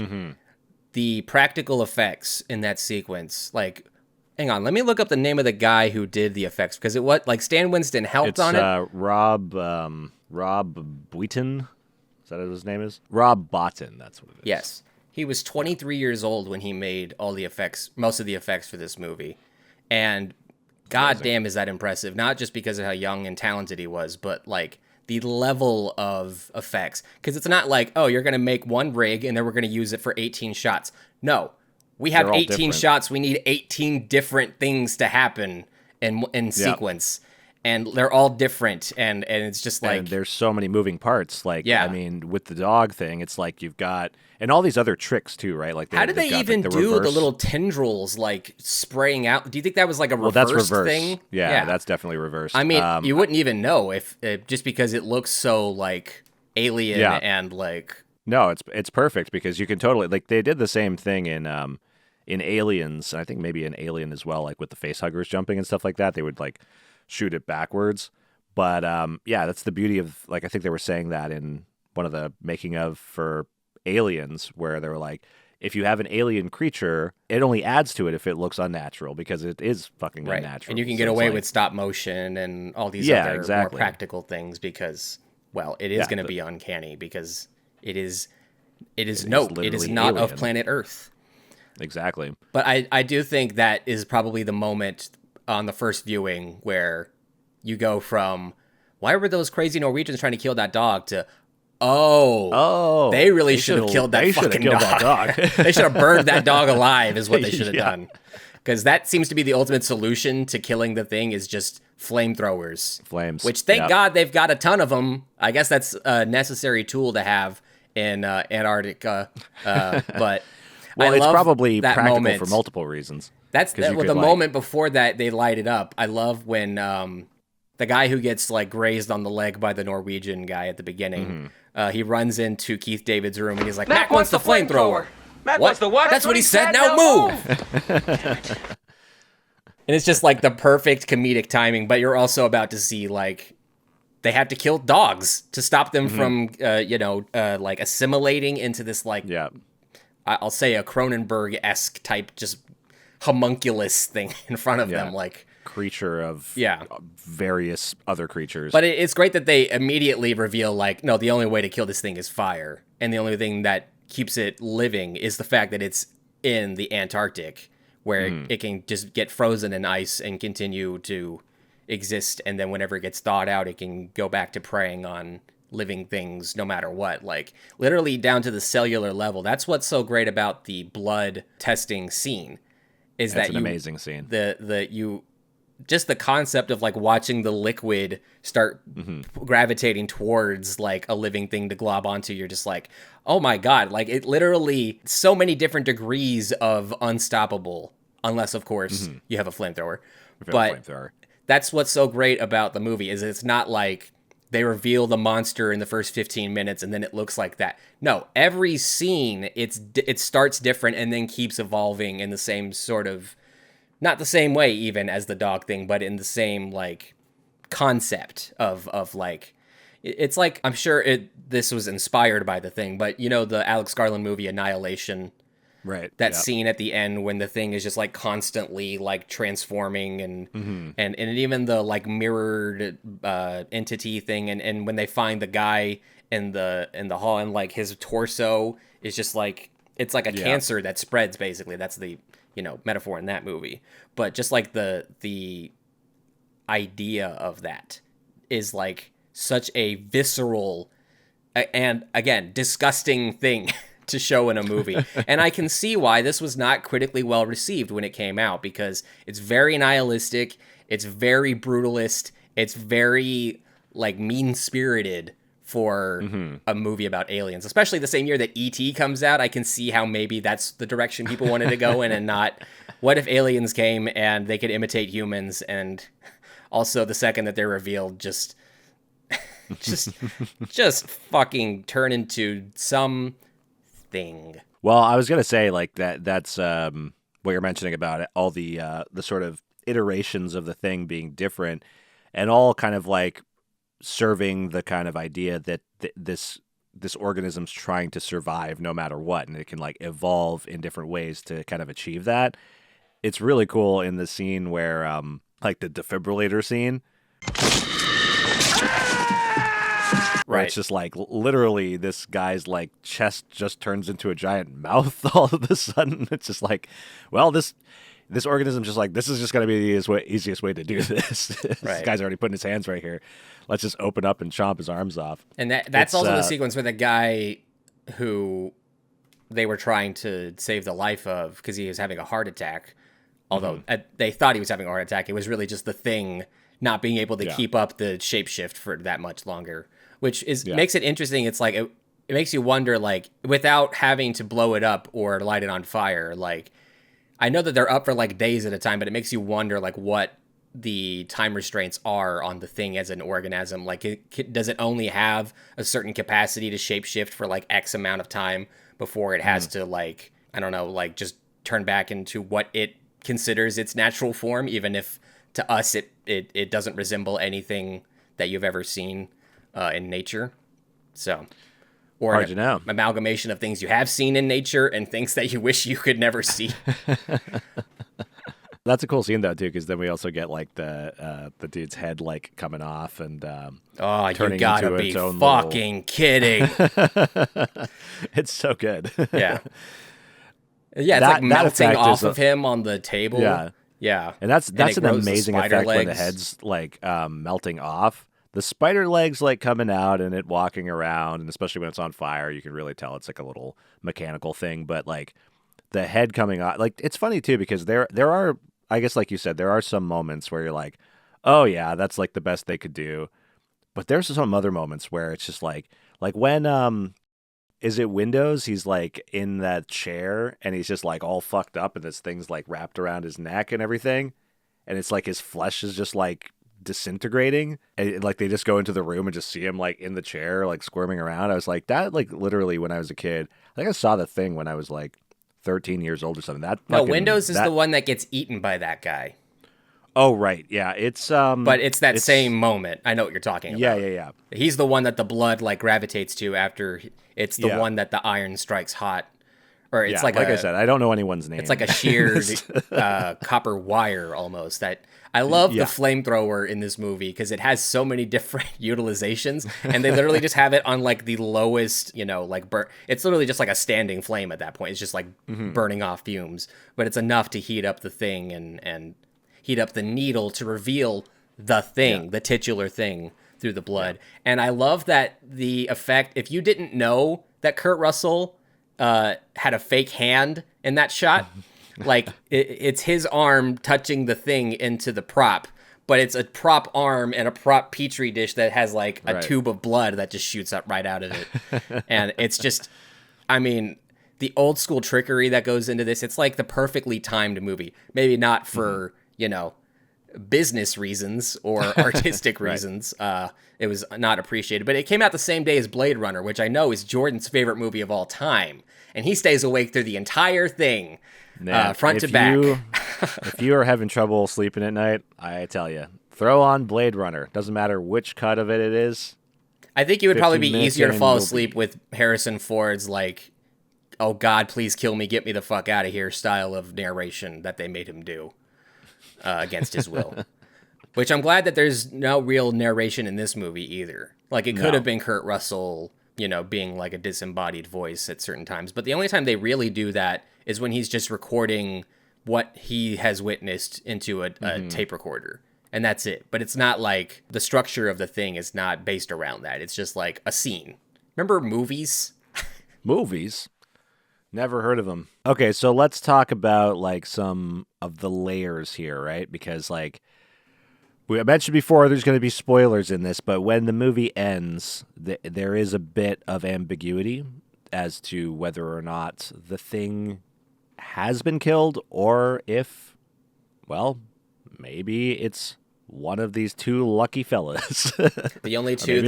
the practical effects in that sequence, like, hang on, let me look up the name of the guy who did the effects, because it was like Stan Winston helped on it. Rob Boyton. Is that what his name is? Rob Botton. That's what it is. Yes, he was 23 years old when he made all the effects, most of the effects for this movie, and god damn, is that impressive? Not just because of how young and talented he was, but like the level of effects. Because it's not like, oh, you're gonna make one rig and then we're gonna use it for 18 shots. No. We have 18 different shots. We need 18 different things to happen in sequence. And they're all different. And it's just like... And there's so many moving parts. Like, I mean, with the dog thing, it's like you've got... And all these other tricks, too, right? Like, how did they even do the little tendrils, like, spraying out? Do you think that was, like, a reversed thing? Yeah, that's definitely reversed. I mean, you wouldn't even know if just because it looks so, like, alien and, like... No, it's perfect because you can totally... Like, they did the same thing in Aliens, and I think maybe in Alien as well, like with the face huggers jumping and stuff like that. They would, like, shoot it backwards. But, yeah, that's the beauty of... Like, I think they were saying that in one of the making of for Aliens, where they were like, if you have an alien creature, it only adds to it if it looks unnatural, because it is fucking unnatural. And you can get away with stop motion and all these other more practical things because, well, it is going to be uncanny because it is not alien. Of planet Earth. Exactly. But I do think that is probably the moment on the first viewing where you go from, why were those crazy Norwegians trying to kill that dog, to, they really should have killed that fucking dog. They should have burned that dog alive is what they should have done. Because that seems to be the ultimate solution to killing the thing, is just flamethrowers. Flames. Which, thank God, they've got a ton of them. I guess that's a necessary tool to have in Antarctica. But well, I it's love probably that practical moment. for multiple reasons. That's the moment before that they light it up. I love when the guy who gets like grazed on the leg by the Norwegian guy at the beginning, he runs into Keith David's room and he's like, Mac wants the flamethrower. Mac wants the what? That's what he said. Now move. And it's just like the perfect comedic timing, but you're also about to see like they have to kill dogs to stop them from like assimilating into this like I'll say a Cronenberg-esque type just homunculus thing in front of them, like creature of various other creatures. But it's great that they immediately reveal like, no, the only way to kill this thing is fire, and the only thing that keeps it living is the fact that it's in the Antarctic, where it can just get frozen in ice and continue to exist, and then whenever it gets thawed out, it can go back to preying on living things no matter what, like literally down to the cellular level. That's what's so great about the blood testing scene, is that an amazing scene. Just the concept of like watching the liquid start gravitating towards like a living thing to glob onto. You're just like, oh my God, like it literally so many different degrees of unstoppable, unless of course you have a flamethrower. But that's what's so great about the movie is it's not like they reveal the monster in the first 15 minutes and then it looks like that. No, every scene it starts different and then keeps evolving in the same sort of, not the same way even as the dog thing, but in the same like concept of like, it's like, I'm sure this was inspired by the thing, but you know the Alex Garland movie Annihilation. Right. That scene at the end when the thing is just like constantly like transforming and even the like mirrored entity thing and when they find the guy in the hall and like his torso is just like it's like a cancer that spreads basically. That's the metaphor in that movie. But just like the idea of that is like such a visceral and again disgusting thing to show in a movie. And I can see why this was not critically well received when it came out, because it's very nihilistic, it's very brutalist, it's very like mean-spirited for a movie about aliens, especially the same year that E.T. comes out. I can see how maybe that's the direction people wanted to go in and not what if aliens came and they could imitate humans, and also the second that they're revealed just fucking turn into some thing. Well, I was gonna say like that's what you're mentioning about it, all the sort of iterations of the thing being different, and all kind of like serving the kind of idea that this organism's trying to survive no matter what, and it can like evolve in different ways to kind of achieve that. It's really cool in the scene where like the defibrillator scene. Right. Where it's just like literally this guy's like chest just turns into a giant mouth all of a sudden. It's just like, well, this organism just like, this is just going to be the easiest way to do this. This guy's already putting his hands right here. Let's just open up and chomp his arms off. And that's also the sequence where the guy who they were trying to save the life of because he was having a heart attack, although they thought he was having a heart attack, it was really just the thing not being able to keep up the shapeshift for that much longer. Which makes it interesting. It's like it makes you wonder, like, without having to blow it up or light it on fire. Like, I know that they're up for like days at a time, but it makes you wonder, like, what the time restraints are on the thing as an organism. Like, does it only have a certain capacity to shapeshift for like X amount of time before it has to, like, I don't know, like just turn back into what it considers its natural form, even if to us it doesn't resemble anything that you've ever seen in nature. So, or hard to know. Amalgamation of things you have seen in nature and things that you wish you could never see. That's a cool scene though too, because then we also get like the dude's head like coming off and oh, you gotta be fucking kidding! It's so good. Yeah, it's like melting off of him on the table. Yeah, and that's an amazing effect when the head's like melting off. The spider legs like coming out and it walking around, and especially when it's on fire, you can really tell it's like a little mechanical thing. But like the head coming out, like it's funny too because there are, I guess like you said, there are some moments where you're like, oh yeah, that's like the best they could do. But there's some other moments where it's just like when is it Windows? He's like in that chair and he's just like all fucked up and this thing's like wrapped around his neck and everything, and it's like his flesh is just like disintegrating, and like they just go into the room and just see him like in the chair like squirming around. I was like, that like literally when I was a kid, I think I saw the thing when I was like 13 years old or something. Windows is the one that gets eaten by that guy. Oh right, yeah, it's but it's that same moment. I know what you're talking about. Yeah. He's the one that the blood like gravitates to after it's the one that the iron strikes hot. Or it's like I said, I don't know anyone's name. It's like a sheared copper wire almost. That I love the flamethrower in this movie because it has so many different utilizations, and they literally just have it on like the lowest, like it's literally just like a standing flame at that point. It's just like burning off fumes, but it's enough to heat up the thing and heat up the needle to reveal the thing, the titular thing through the blood. And I love that the effect. If you didn't know that Kurt Russell had a fake hand in that shot. Like it's his arm touching the thing into the prop, but it's a prop arm and a prop petri dish that has like a tube of blood that just shoots up right out of it. And it's just, I mean, the old school trickery that goes into this, it's like the perfectly timed movie. Maybe not for, business reasons or artistic reasons, it was not appreciated. But it came out the same day as Blade Runner, which I know is Jordan's favorite movie of all time. And he stays awake through the entire thing, front to back. If you are having trouble sleeping at night, I tell you, throw on Blade Runner. Doesn't matter which cut of it is. I think it would probably be 15 minutes easier to in, fall you'll asleep with Harrison Ford's, like, oh God, please kill me, get me the fuck out of here style of narration that they made him do against his will. Which I'm glad that there's no real narration in this movie either. Like, it could have been Kurt Russell, you know, being like a disembodied voice at certain times. But the only time they really do that is when he's just recording what he has witnessed into a tape recorder. And that's it. But it's not like the structure of the thing is not based around that. It's just like a scene. Remember movies? Movies? Never heard of them. Okay, so let's talk about like some of the layers here, right? Because like we mentioned before, there's going to be spoilers in this, but when the movie ends, there is a bit of ambiguity as to whether or not the thing has been killed or if, well, maybe it's one of these two lucky fellas. The only two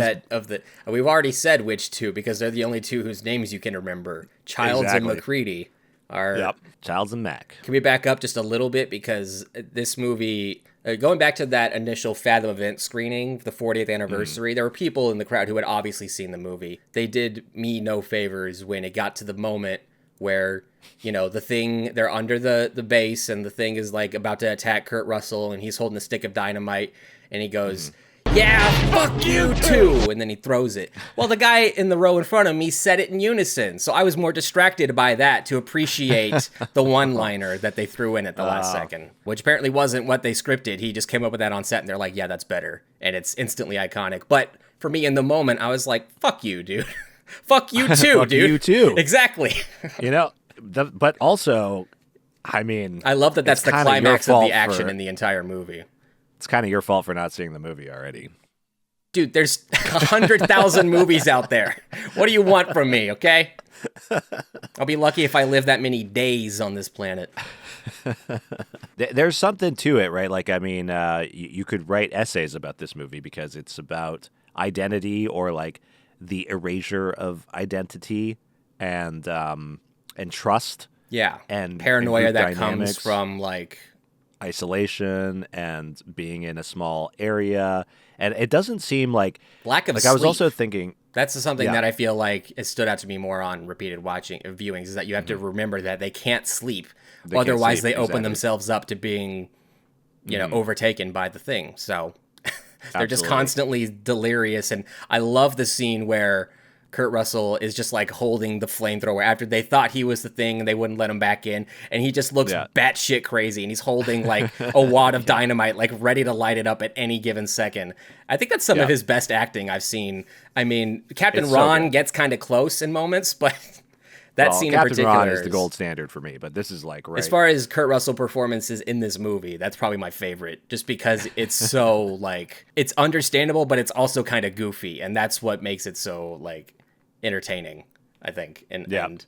we've already said which two because they're the only two whose names you can remember. Childs and McCready are. Yep, Childs and Mac. Can we back up just a little bit because this movie, going back to that initial Fathom event screening, the 40th anniversary, there were people in the crowd who had obviously seen the movie. They did me no favors when it got to the moment where, you know, the thing, they're under the base and the thing is like about to attack Kurt Russell and he's holding a stick of dynamite and he goes, yeah, fuck you too. And then he throws it. Well, the guy in the row in front of me said it in unison. So I was more distracted by that to appreciate the one-liner that they threw in at the last second, which apparently wasn't what they scripted. He just came up with that on set and they're like, yeah, that's better. And it's instantly iconic. But for me in the moment, I was like, fuck you, dude. Fuck you too, Fuck dude. you too. Exactly. You know, but also, I mean, I love that that's the kinda climax your of the fault action for- in the entire movie. It's kind of your fault for not seeing the movie already. Dude, there's 100,000 movies out there. What do you want from me, okay? I'll be lucky if I live that many days on this planet. There's something to it, right? Like, I mean, you could write essays about this movie because it's about identity or like the erasure of identity and trust. Yeah. And paranoia and that group comes dynamics, from like isolation and being in a small area. And it doesn't seem like lack of like sleep. I was also thinking That's something Yeah. that I feel like it stood out to me more on repeated viewings is that you have to remember that they can't sleep. They can't Otherwise, sleep, they open exactly. themselves up to being, you know, overtaken by the thing. So they're just Absolutely. constantly delirious. And I love the scene where Kurt Russell is just like holding the flamethrower after they thought he was the thing and they wouldn't let him back in. And he just looks batshit crazy and he's holding like a wad of dynamite, like ready to light it up at any given second. I think that's some of his best acting I've seen. I mean, Captain It's so Ron good. gets kind of close in moments, but that scene Captain in particular Ron is the gold standard for me, but this is like right. As far as Kurt Russell performances in this movie, that's probably my favorite, just because it's so like it's understandable, but it's also kind of goofy, and that's what makes it so like entertaining, I think. And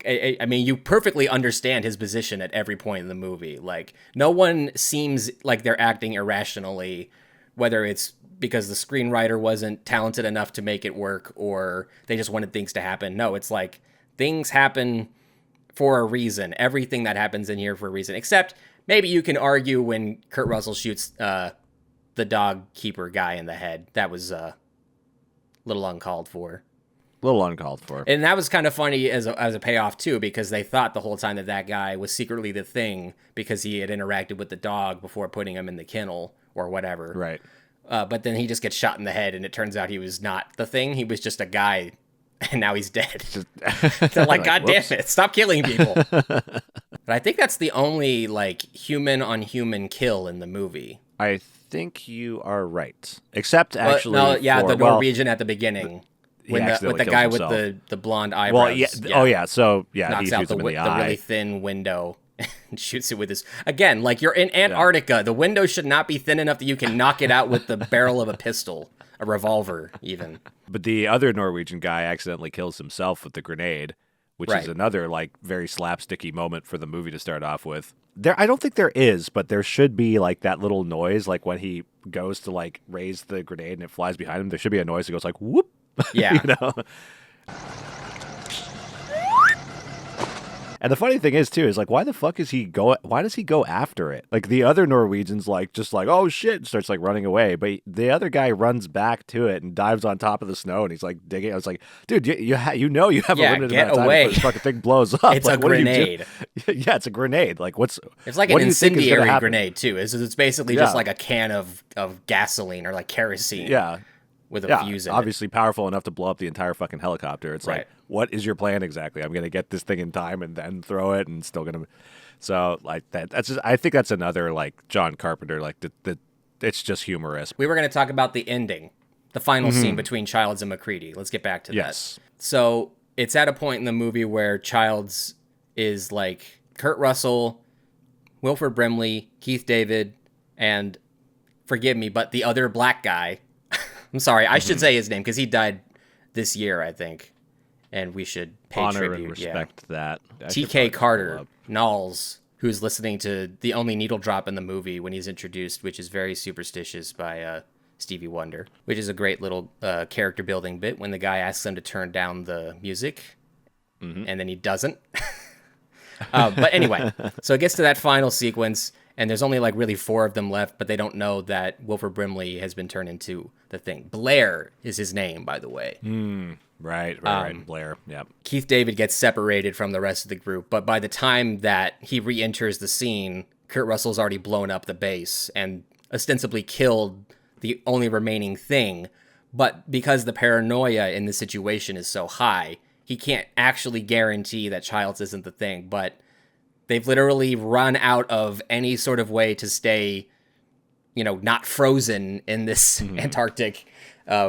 I mean, you perfectly understand his position at every point in the movie. Like, no one seems like they're acting irrationally, whether it's because the screenwriter wasn't talented enough to make it work or they just wanted things to happen. No, it's like things happen for a reason. Everything that happens in here for a reason, except maybe you can argue when Kurt Russell shoots the dog keeper guy in the head. That was a little uncalled for. A little uncalled for. And that was kind of funny as a payoff, too, because they thought the whole time that guy was secretly the thing because he had interacted with the dog before putting him in the kennel or whatever. Right. But then he just gets shot in the head, and it turns out he was not the thing. He was just a guy, and now he's dead. They're like, God damn it, stop killing people. But I think that's the only, like, human-on-human kill in the movie. I think you are right. Except, Well, actually... the Norwegian at the beginning. He With the accidentally guy kills with himself. the blonde eyebrows. Well, yeah. Oh, yeah. So, yeah, knocks he out shoots the him in the really eye. thin window and shoots it with his... Again, like you're in Antarctica. The window should not be thin enough that you can knock it out with the barrel of a pistol, a revolver, even. But the other Norwegian guy accidentally kills himself with the grenade, which Right. is another, like, very slapsticky moment for the movie to start off with. I don't think there is, but there should be like that little noise, like when he goes to like raise the grenade and it flies behind him. There should be a noise that goes like whoop. Yeah. You know. And the funny thing is too is like why does he go after it? Like the other Norwegian's like just like oh shit and starts like running away, but the other guy runs back to it and dives on top of the snow and he's like digging. I was like, dude, you have a limited amount of time before this fucking thing blows up. It's like, a grenade. Yeah, it's a grenade. Like it's like an incendiary grenade too. It's basically just like a can of gasoline or like kerosene. Yeah. With a fuse in obviously powerful enough to blow up the entire fucking helicopter. It's right. like, what is your plan exactly? I'm going to get this thing in time and then throw it and still going to. So like that's just, I think that's another like John Carpenter, like it's just humorous. We were going to talk about the ending, the final scene between Childs and McCready. Let's get back to that. So it's at a point in the movie where Childs is like Kurt Russell, Wilford Brimley, Keith David, and forgive me, but the other black guy. I'm sorry, I should say his name because he died this year, I think, and we should pay honor tribute. and respect that. T.K. Carter, Knowles, who's listening to the only needle drop in the movie when he's introduced, which is very superstitious by Stevie Wonder, which is a great little character building bit when the guy asks him to turn down the music, and then he doesn't. But anyway, so it gets to that final sequence. And there's only like really 4 of them left, but they don't know that Wilford Brimley has been turned into the thing. Blair is his name, by the way. Right. Blair. Yeah. Keith David gets separated from the rest of the group, but by the time that he re-enters the scene, Kurt Russell's already blown up the base and ostensibly killed the only remaining thing. But because the paranoia in the situation is so high, he can't actually guarantee that Childs isn't the thing, but they've literally run out of any sort of way to stay, not frozen in this Antarctic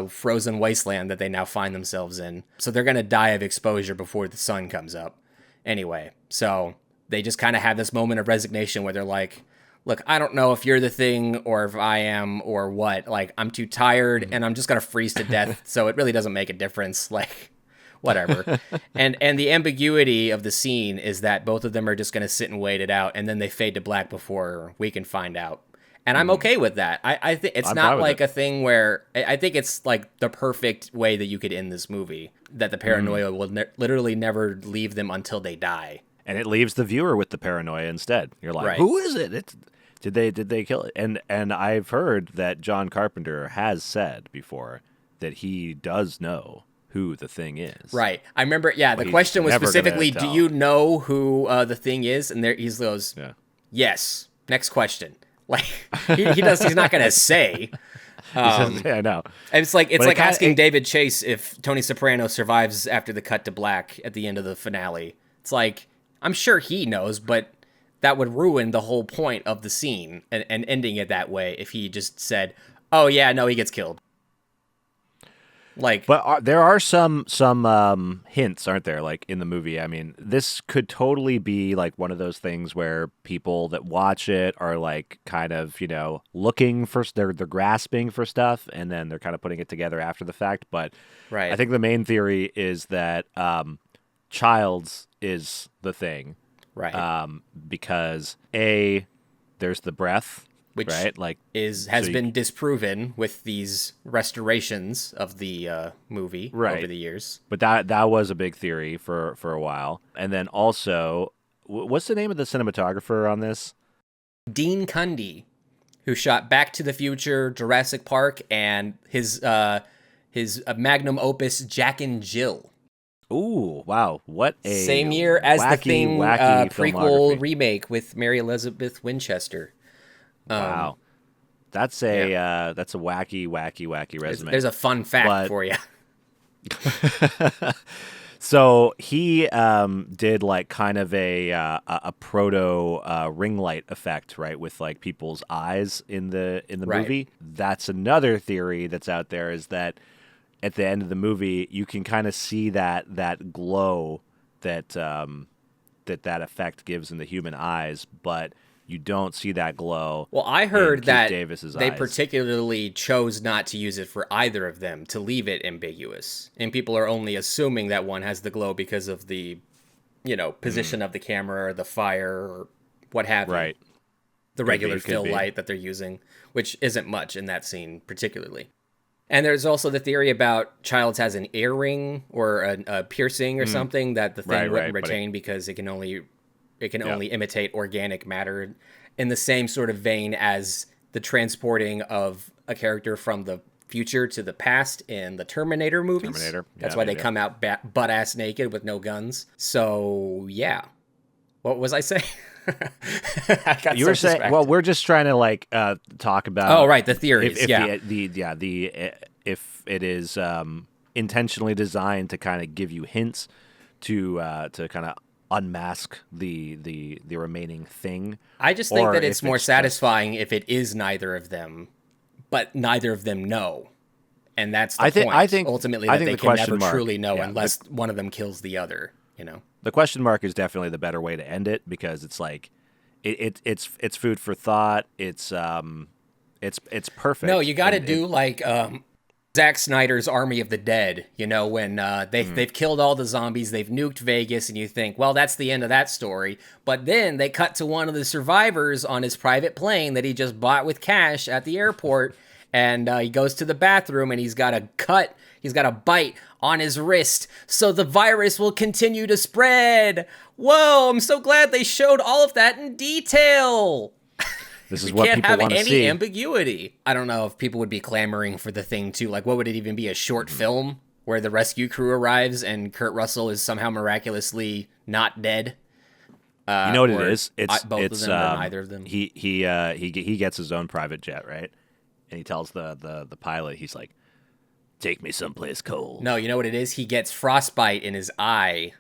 frozen wasteland that they now find themselves in. So they're going to die of exposure before the sun comes up. Anyway, so they just kind of have this moment of resignation where they're like, look, I don't know if you're the thing or if I am or what. Like, I'm too tired and I'm just going to freeze to death. So it really doesn't make a difference. Like, whatever. and the ambiguity of the scene is that both of them are just going to sit and wait it out, and then they fade to black before we can find out. And I'm okay with that. I think it's not like a thing where I think it's like the perfect way that you could end this movie, that the paranoia will literally never leave them until they die. And it leaves the viewer with the paranoia instead. You're like, who is it? Did they kill it? And I've heard that John Carpenter has said before that he does know who the thing is. Right. I remember, the question was specifically, do you know who the thing is? And there he goes, yes. Next question. Like, he's not going to say. I know. And it's like asking David Chase if Tony Soprano survives after the cut to black at the end of the finale. It's like, I'm sure he knows, but that would ruin the whole point of the scene and ending it that way if he just said, oh yeah, no, he gets killed. Like, but there are some hints, aren't there? Like in the movie, I mean, this could totally be like one of those things where people that watch it are like kind of looking for they're grasping for stuff, and then they're kind of putting it together after the fact. But I think the main theory is that Childs is the thing, right? Because there's the breath. Which like has been disproven with these restorations of the movie over the years. But that was a big theory for a while. And then also, what's the name of the cinematographer on this? Dean Cundy, who shot Back to the Future, Jurassic Park, and his magnum opus Jack and Jill. Ooh, wow. What a same year as wacky, the Thing prequel remake with Mary Elizabeth Winchester. Wow, that's a wacky resume. There's a fun fact for you. So he did like kind of a proto ring light effect, right, with like people's eyes in the movie. That's another theory that's out there, is that at the end of the movie you can kind of see that glow that that effect gives in the human eyes, but you don't see that glow. Well, I heard that they eyes. Particularly chose not to use it for either of them, to leave it ambiguous. And people are only assuming that one has the glow because of the, position of the camera or the fire or what have you. Right. The regular could fill be. light that they're using, which isn't much in that scene particularly. And there's also the theory about Childs has an earring or a piercing or something that the thing wouldn't retain because it can only imitate organic matter, in the same sort of vein as the transporting of a character from the future to the past in the Terminator movies. That's why they come out butt-ass naked with no guns. So, yeah. What was I saying? I got You were saying, well, we're just trying to like talk about. Oh, right, the theories. If it is intentionally designed to kind of give you hints to kind of unmask the remaining thing. I just think that it's more satisfying if it is neither of them, but neither of them know. And that's the point. I think ultimately that they can never truly know unless one of them kills the other, you know. The question mark is definitely the better way to end it, because it's like it's food for thought. It's perfect. No, you got to do like Zack Snyder's Army of the Dead, you know, when they've killed all the zombies, they've nuked Vegas, and you think, well, that's the end of that story. But then they cut to one of the survivors on his private plane that he just bought with cash at the airport, and he goes to the bathroom, and he's got a bite on his wrist, so the virus will continue to spread. Whoa, I'm so glad they showed all of that in detail. This is what people want to see. Can't have any ambiguity. I don't know if people would be clamoring for the thing too. Like, what would it even be? A short film where the rescue crew arrives and Kurt Russell is somehow miraculously not dead? You know what it is? It's both of them or neither of them. He gets his own private jet, right? And he tells the pilot, he's like, "Take me someplace cold." No, you know what it is? He gets frostbite in his eye,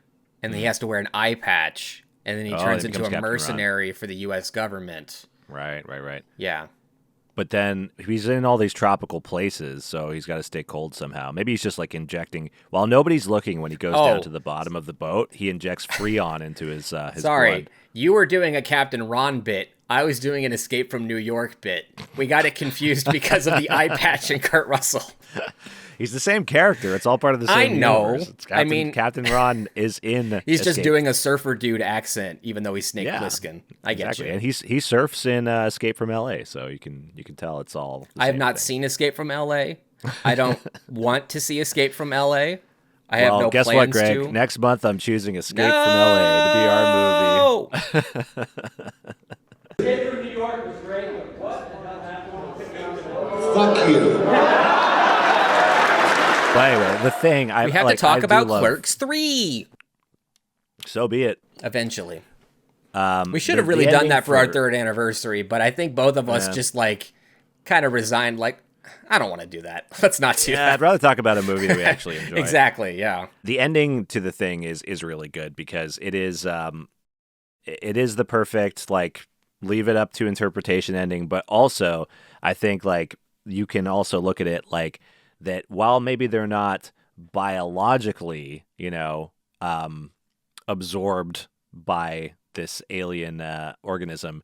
and then he has to wear an eye patch, and then he turns into a mercenary for the U.S. government. Right. Yeah. But then he's in all these tropical places, so he's got to stay cold somehow. Maybe he's just like injecting, while nobody's looking, when he goes down to the bottom of the boat, he injects Freon into his blood. You were doing a Captain Ron bit. I was doing an Escape from New York bit. We got it confused because of the eye patch and Kurt Russell. He's the same character. It's all part of the same universe. Captain Ron is in He's Escape. just doing a surfer dude accent, even though he's Snake Plissken. I get you. And he surfs in Escape from L.A., so you can tell it's all the I have same not thing. seen Escape from L.A. I don't want to see Escape from L.A. I have no guess plans what, Greg? to. Next month I'm choosing Escape from L.A. to be our movie. Escape from New York was great, but what the hell happened? Fuck you. But anyway, the thing we have to talk about Clerks 3. So be it. Eventually. We should have really done that for our third anniversary, but I think both of us just like kind of resigned, like, I don't want to do that. Let's not do that. I'd rather talk about a movie that we actually enjoy. Exactly, yeah. The ending to the thing is really good because it is the perfect, like, leave it up to interpretation ending, but also I think like you can also look at it like that while maybe they're not biologically, absorbed by this alien organism,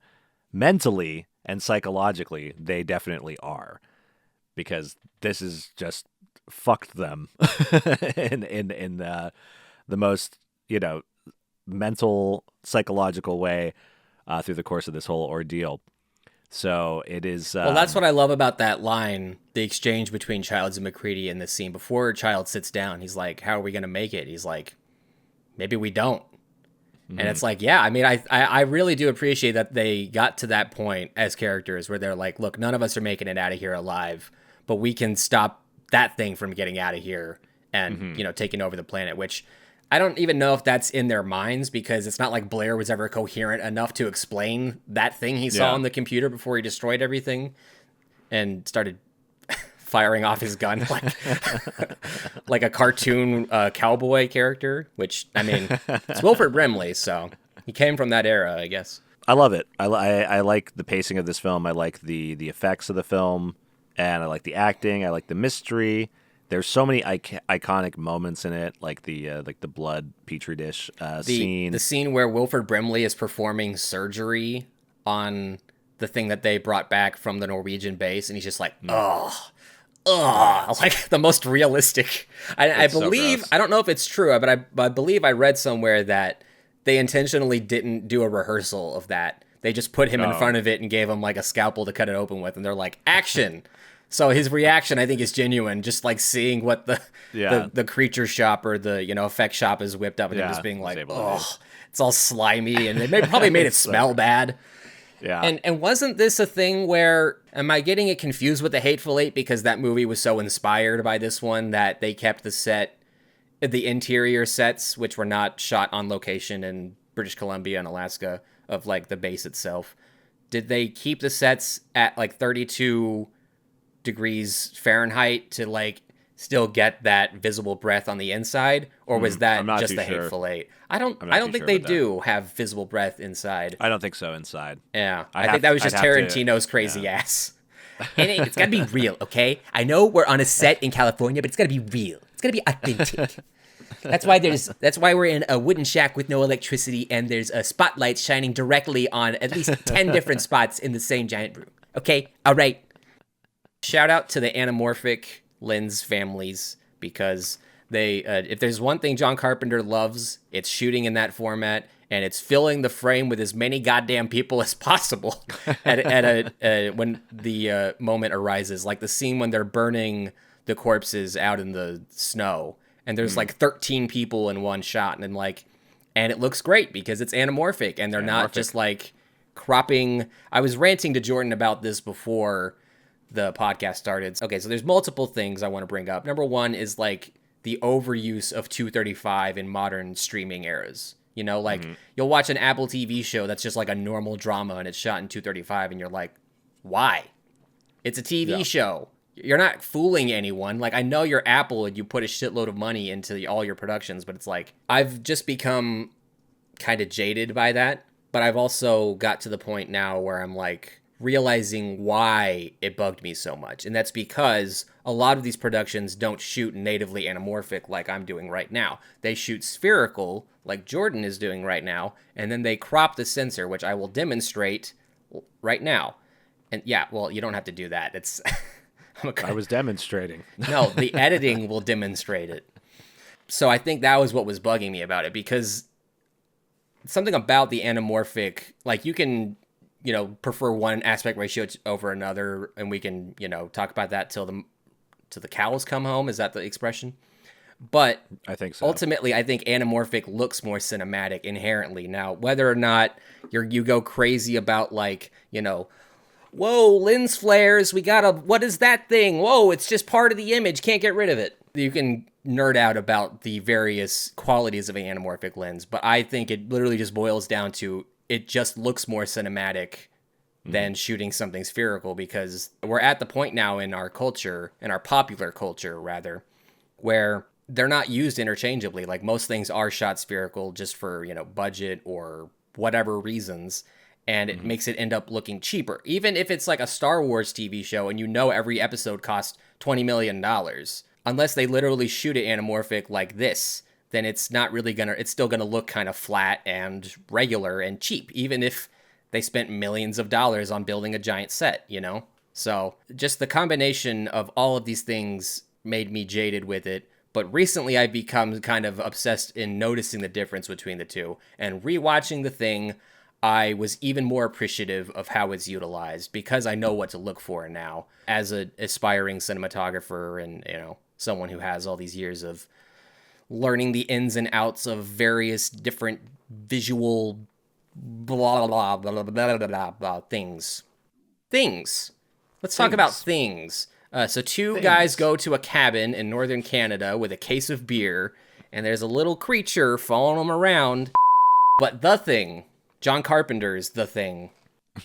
mentally and psychologically they definitely are, because this is just fucked them in the most mental, psychological way through the course of this whole ordeal. So it is. Well, that's what I love about that line, the exchange between Childs and McCready in this scene. Before Childs sits down, he's like, "How are we going to make it?" He's like, "Maybe we don't." Mm-hmm. And it's like, yeah, I mean, I really do appreciate that they got to that point as characters where they're like, look, none of us are making it out of here alive, but we can stop that thing from getting out of here and, taking over the planet, which I don't even know if that's in their minds, because it's not like Blair was ever coherent enough to explain that thing he saw on the computer before he destroyed everything and started firing off his gun like a cartoon cowboy character, which, I mean, it's Wilford Brimley, so he came from that era, I guess. I love it. I like the pacing of this film. I like the effects of the film, and I like the acting. I like the mystery. There's so many iconic moments in it, like the blood petri dish scene. The scene where Wilford Brimley is performing surgery on the thing that they brought back from the Norwegian base, and he's just like, like the most realistic. I believe, so I don't know if it's true, but I believe I read somewhere that they intentionally didn't do a rehearsal of that. They just put him in front of it and gave him like a scalpel to cut it open with, and they're like, action. So his reaction, I think, is genuine. Just like seeing what the creature shop or the effect shop is whipped up, and him just being like, oh, it's all slimy, and they probably made it smell bad. Yeah. And wasn't this a thing where, am I getting it confused with The Hateful Eight, because that movie was so inspired by this one that they kept the interior sets, which were not shot on location in British Columbia and Alaska, of like the base itself. Did they keep the sets at like 32 degrees Fahrenheit to like still get that visible breath on the inside, or was that just The Hateful Eight? I don't think they do have visible breath inside. I don't think so inside. Yeah, I think that was just Tarantino's crazy ass. And it's got to be real, okay? I know we're on a set in California, but it's got to be real. It's got to be authentic. That's why we're in a wooden shack with no electricity, and there's a spotlight shining directly on at least 10 different spots in the same giant room. Okay? All right. Shout out to the anamorphic lens families, because they if there's one thing John Carpenter loves, it's shooting in that format, and it's filling the frame with as many goddamn people as possible when the moment arises, like the scene when they're burning the corpses out in the snow, and there's like 13 people in one shot, and it looks great because it's anamorphic, and they're not just like cropping. I was ranting to Jordan about this before the podcast started. Okay, so there's multiple things I want to bring up. Number one is like the overuse of 235 in modern streaming eras. You'll watch an Apple TV show that's just like a normal drama and it's shot in 235, and you're like, why? It's a TV show. You're not fooling anyone. Like, I know you're Apple and you put a shitload of money into all your productions, but it's like, I've just become kind of jaded by that. But I've also got to the point now where I'm like realizing why it bugged me so much. And that's because a lot of these productions don't shoot natively anamorphic like I'm doing right now. They shoot spherical like Jordan is doing right now, and then they crop the sensor, which I will demonstrate right now. And yeah, well, you don't have to do that. It's I was demonstrating. No, the editing will demonstrate it. So I think that was what was bugging me about it, because something about the anamorphic, like you can, prefer one aspect ratio over another, and we can, talk about that till the cows come home. Is that the expression? But I think so. Ultimately, I think anamorphic looks more cinematic inherently. Now, whether or not you go crazy about like, whoa, lens flares, what is that thing? Whoa, it's just part of the image, can't get rid of it. You can nerd out about the various qualities of an anamorphic lens, but I think it literally just boils down to it just looks more cinematic than shooting something spherical, because we're at the point now in our culture, in our popular culture rather, where they're not used interchangeably. Like most things are shot spherical just for, budget or whatever reasons. And it makes it end up looking cheaper. Even if it's like a Star Wars TV show and every episode costs $20 million, unless they literally shoot it anamorphic like this, then it's still gonna look kind of flat and regular and cheap, even if they spent millions of dollars on building a giant set, So just the combination of all of these things made me jaded with it. But recently I've become kind of obsessed in noticing the difference between the two. And rewatching The Thing, I was even more appreciative of how it's utilized, because I know what to look for now as an aspiring cinematographer and, someone who has all these years of learning the ins and outs of various different visual blah, blah, blah, blah, blah, blah, blah, things. Let's talk about things. So two guys go to a cabin in northern Canada with a case of beer, and there's a little creature following them around. But The Thing, John Carpenter's The Thing,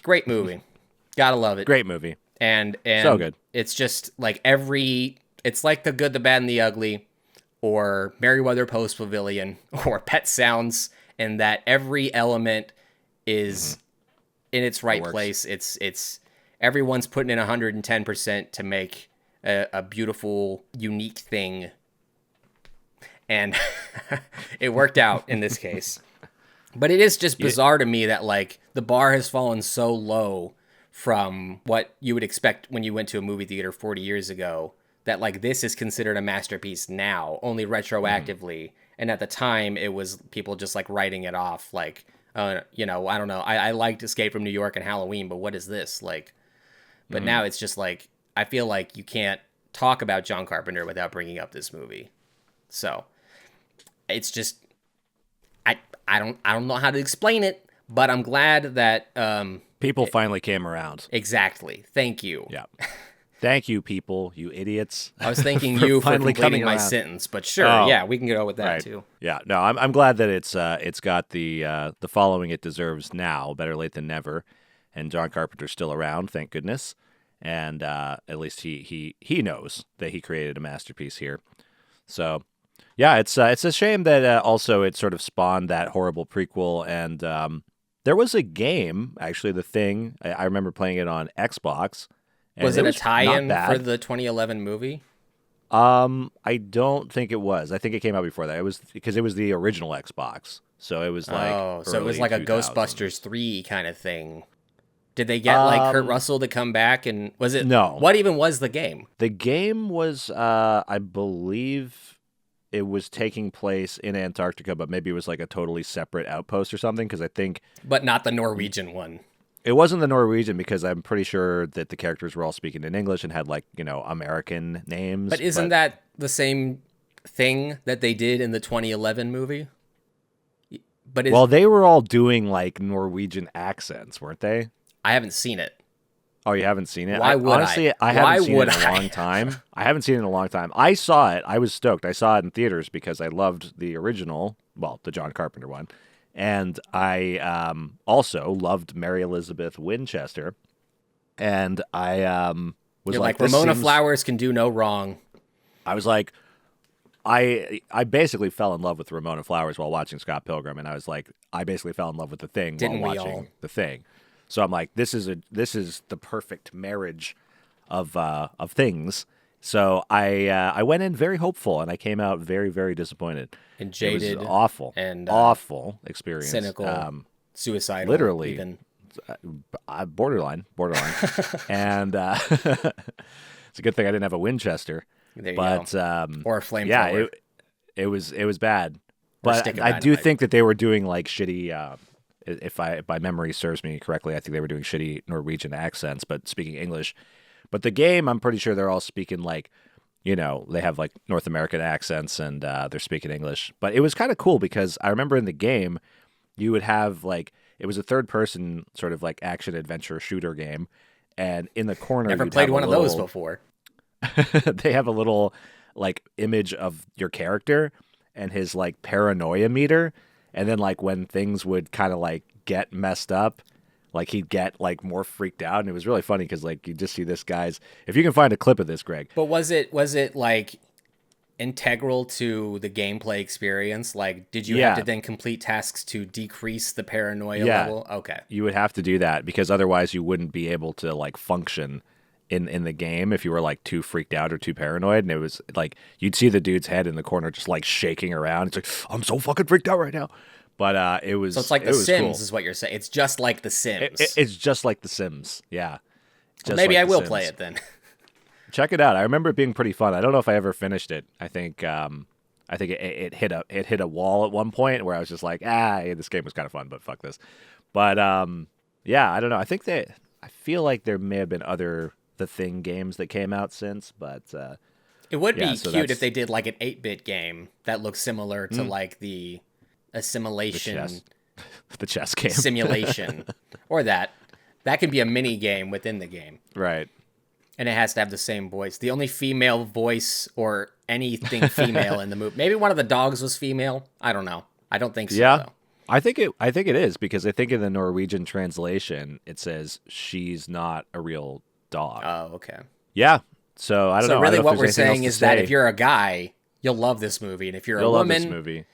great movie. Gotta love it. Great movie. And so good. It's just like it's like The Good, the Bad, and the Ugly, or Merriweather Post Pavilion, or Pet Sounds, and that every element is in its right place. It's everyone's putting in 110% to make a beautiful, unique thing. And it worked out in this case. But it is just bizarre to me that like the bar has fallen so low from what you would expect when you went to a movie theater 40 years ago, that like this is considered a masterpiece now, only retroactively. And at the time it was people just like writing it off like, you know, I don't know. I liked Escape from New York and Halloween, but what is this? Like, but now it's just like, I feel like you can't talk about John Carpenter without bringing up this movie. So it's just, I don't know how to explain it, but I'm glad that People finally came around. exactly. Thank you. Yeah. Thank you, people, you idiots. I was thanking you for finally completing coming my around. sentence, but sure, Oh, yeah, we can go with that right. too. Yeah, no, I'm glad that it's got the following it deserves now. Better late than never. And John Carpenter's still around, thank goodness. And at least he knows that he created a masterpiece here. So, yeah, it's a shame that also it sort of spawned that horrible prequel. And there was a game, actually, The Thing. I remember playing it on Xbox. And Was it a not tie-in bad. for the 2011 movie? I don't think it was. I think it came out before that. It was because it was the original Xbox. So it was like So it was early like a 2000s. Ghostbusters 3 kind of thing. Did they get like Kurt Russell to come back, and was it No. What even was the game? The game was I believe it was taking place in Antarctica, but maybe it was like a totally separate outpost or something, because I think But not the Norwegian one. it wasn't the Norwegian, because I'm pretty sure that the characters were all speaking in English and had like, American names. But isn't that the same thing that they did in the 2011 movie? But Well, they were all doing like Norwegian accents, weren't they? I haven't seen it. Oh, you haven't seen it? Why would I? Honestly, I Why haven't seen would it in a I? long time. I haven't seen it in a long time. I saw it. I was stoked. I saw it in theaters because I loved the original, well, the John Carpenter one. And I also loved Mary Elizabeth Winchester. And I was You're like, like Ramona seems... Flowers can do no wrong. I was like, I basically fell in love with Ramona Flowers while watching Scott Pilgrim, and I was like, I basically fell in love with The Thing Didn't while we watching all? The Thing. So I'm like, this is the perfect marriage of things. So I went in very hopeful, and I came out very, very disappointed. And jaded. It was awful, and, awful experience. cynical, suicidal. literally. Even. Borderline, and it's a good thing I didn't have a Winchester. There you But go. Or a flamethrower. yeah, it was bad. Or a But stick of I do dynamite. think that they were doing like shitty. If my memory serves me correctly, I think they were doing shitty Norwegian accents, but speaking English. But the game, I'm pretty sure they're all speaking like, they have like North American accents, and they're speaking English. But it was kind of cool because I remember in the game, you would have like, it was a third person sort of like action adventure shooter game, and in the corner, Never you'd played have one a of those little- before. they have a little like image of your character and his like paranoia meter, and then like when things would kind of like get messed up, like he'd get like more freaked out, and it was really funny because like you just see this guy's, if you can find a clip of this, Greg. But was it like integral to the gameplay experience? Like, did you have Yeah. to then complete tasks to decrease the paranoia Yeah. level? Okay. You would have to do that because otherwise you wouldn't be able to like function in the game if you were like too freaked out or too paranoid. And it was like you'd see the dude's head in the corner just like shaking around. It's like, I'm so fucking freaked out right now. But it was, So it's like The it was Sims cool. is what you're saying. It's just like The Sims. It's just like The Sims. Yeah. Just Maybe like I The will Sims. play it then. Check it out. I remember it being pretty fun. I don't know if I ever finished it. I think it hit a wall at one point where I was just like, this game was kind of fun, but fuck this. But yeah, I don't know. I feel like there may have been other The Thing games that came out since, but It would Yeah, be so cute that's- if they did like an 8-bit game that looks similar to like the assimilation the chess game. simulation or that can be a mini game within the game. Right. And it has to have the same voice. The only female voice or anything female in the movie. Maybe one of the dogs was female. I don't know. I don't think so. Yeah. Though. I think it is because I think in the Norwegian translation it says she's not a real dog. Oh, okay. Yeah. So I don't know. So I really don't know what if we're there's anything saying else is to that say. if you're a guy, you'll love this movie. And if you're You'll a love this woman, movie.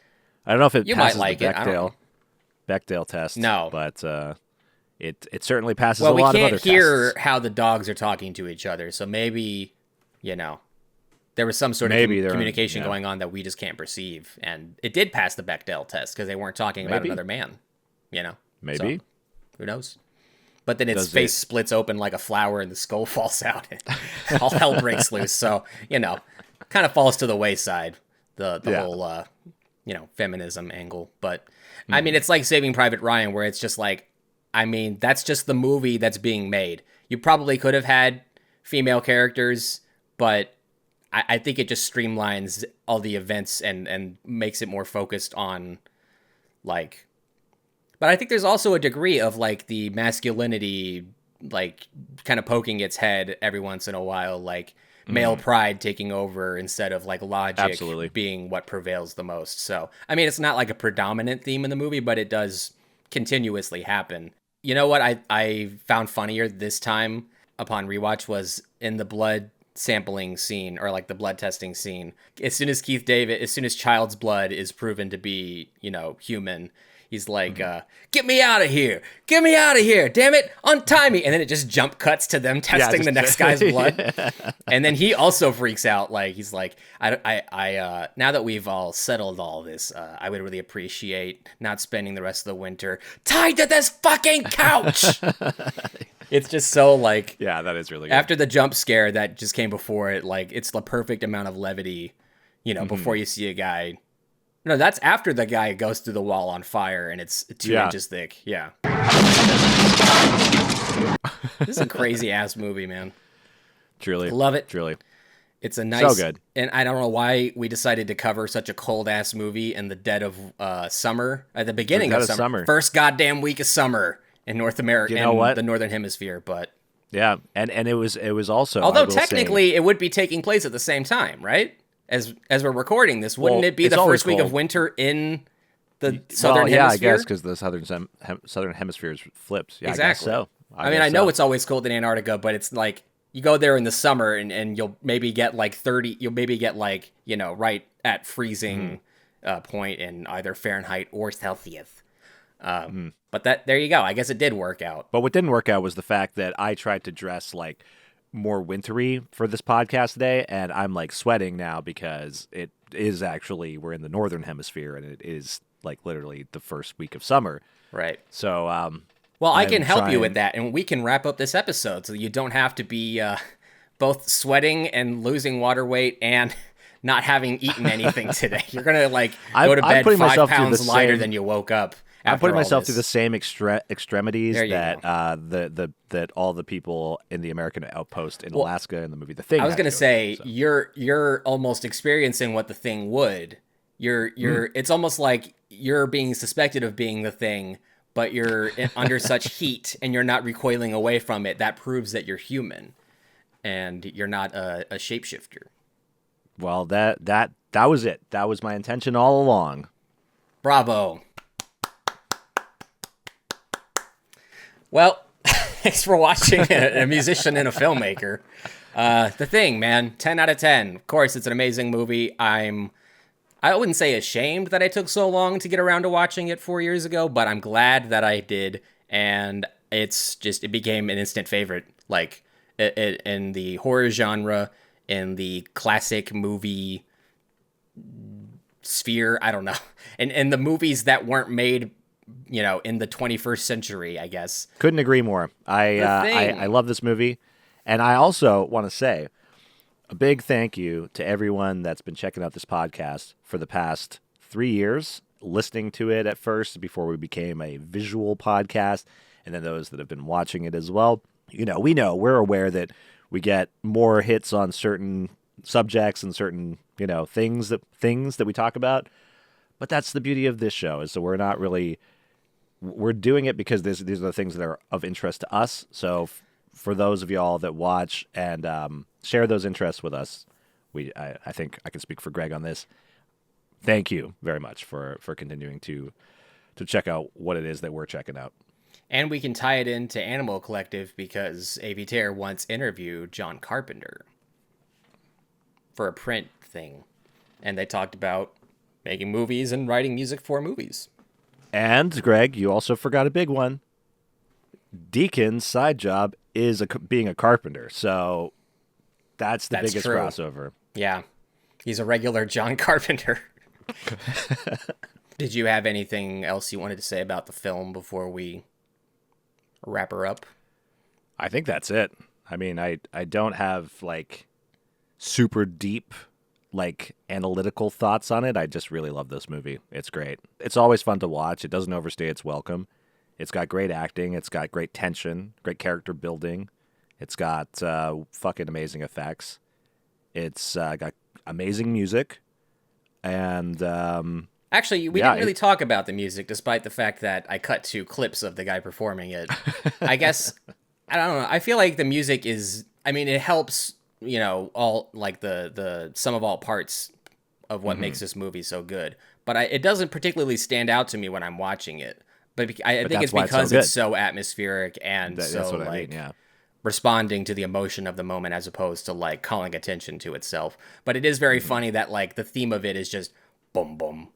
I don't know if it you might passes like the it. I don't know. Bechdel test. No. But it certainly passes Well, a we lot of can't other hear tests. how the dogs are talking to each other. So maybe, there was some sort of Maybe they're- communication yeah. going on that we just can't perceive. And it did pass the Bechdel test because they weren't talking about Maybe. another man, Maybe. So, who knows? But then its Does face it- splits open like a flower and the skull falls out. And all hell breaks loose. So, kind of falls to the wayside, the Yeah. whole feminism angle. But I mean, it's like Saving Private Ryan, where it's just like, I mean, that's just the movie that's being made. You probably could have had female characters, but I think it just streamlines all the events and makes it more focused on like, but I think there's also a degree of like the masculinity, like kind of poking its head every once in a while, like male pride taking over instead of like logic Absolutely. being what prevails the most. So, I mean, it's not like a predominant theme in the movie, but it does continuously happen. You know what I found funnier this time upon rewatch was in the blood sampling scene, or like the blood testing scene. As soon as Child's blood is proven to be, human, he's like, get me out of here, damn it, untie me. And then it just jump cuts to them testing the next guy's blood. And then he also freaks out. Like, he's like, I now that we've all settled all this, I would really appreciate not spending the rest of the winter tied to this fucking couch. It's just so like, Yeah, that is really good. after the jump scare that just came before it, like it's the perfect amount of levity, before you see a guy. No, that's after the guy goes through the wall on fire and it's 2 inches thick. Yeah. This is a crazy ass movie, man. Truly. Love it. Truly. It's a nice, So good. And I don't know why we decided to cover such a cold ass movie in the dead of summer, at the beginning of summer. First goddamn week of summer in North America, the Northern Hemisphere. But yeah, and it was also, although technically it would be taking place at the same time, right? As we're recording this, wouldn't it be the first week of winter in the Southern Hemisphere? Yeah, I guess because the Southern Hemisphere is flipped. Yeah, exactly. I guess so. I know it's always cold in Antarctica, but it's like you go there in the summer and you'll maybe get like 30. You'll maybe get like right at freezing point in either Fahrenheit or Celsius. But there you go. I guess it did work out. But what didn't work out was the fact that I tried to dress like more wintry for this podcast today, and I'm like sweating now because it is actually, we're in the Northern Hemisphere and it is like literally the first week of summer. Right. So, well, I can help you with that, and we can wrap up this episode so you don't have to be both sweating and losing water weight and not having eaten anything today. You're gonna like go to bed 5 pounds lighter than you woke up. I'm putting myself through the same extremities that that all the people in the American outpost in Alaska in the movie The Thing. I was gonna say you're almost experiencing what The Thing would. It's almost like you're being suspected of being The Thing, but you're under such heat and you're not recoiling away from it. That proves that you're human, and you're not a shapeshifter. Well, that was it. That was my intention all along. Bravo. Well, thanks for watching A Musician and a Filmmaker. The Thing, man, 10 out of 10. Of course, it's an amazing movie. I wouldn't say ashamed that I took so long to get around to watching it 4 years ago, but I'm glad that I did, and it became an instant favorite. Like, in the horror genre, in the classic movie sphere, I don't know. And the movies that weren't made in the 21st century, I guess. Couldn't agree more. I love this movie. And I also want to say a big thank you to everyone that's been checking out this podcast for the past 3 years, listening to it at first before we became a visual podcast, and then those that have been watching it as well. We're aware that we get more hits on certain subjects and certain, things that we talk about. But that's the beauty of this show, is that we're doing it because these are the things that are of interest to us. So for those of y'all that watch and share those interests with us, I think I can speak for Greg on this. Thank you very much for continuing to check out what it is that we're checking out. And we can tie it into Animal Collective because A.V. Tear once interviewed John Carpenter for a print thing. And they talked about making movies and writing music for movies. And, Greg, you also forgot a big one. Deacon's side job is being a carpenter. So that's biggest true. Crossover. Yeah. He's a regular John Carpenter. Did you have anything else you wanted to say about the film before we wrap her up? I think that's it. I mean, I don't have, like, super deep like analytical thoughts on it, I just really love this movie. It's great. It's always fun to watch. It doesn't overstay its welcome. It's got great acting. It's got great tension, great character building. It's got fucking amazing effects. It's got amazing music. And actually, we didn't really talk about the music, despite the fact that I cut to clips of the guy performing it. I guess, I don't know. I feel like the music is, I mean, it helps, you know, all like the sum of all parts of what makes this movie so good. But it doesn't particularly stand out to me when I'm watching it. But I think it's because it's so atmospheric and that's what I mean, yeah. Responding to the emotion of the moment as opposed to like calling attention to itself. But it is very funny that like the theme of it is just boom, boom,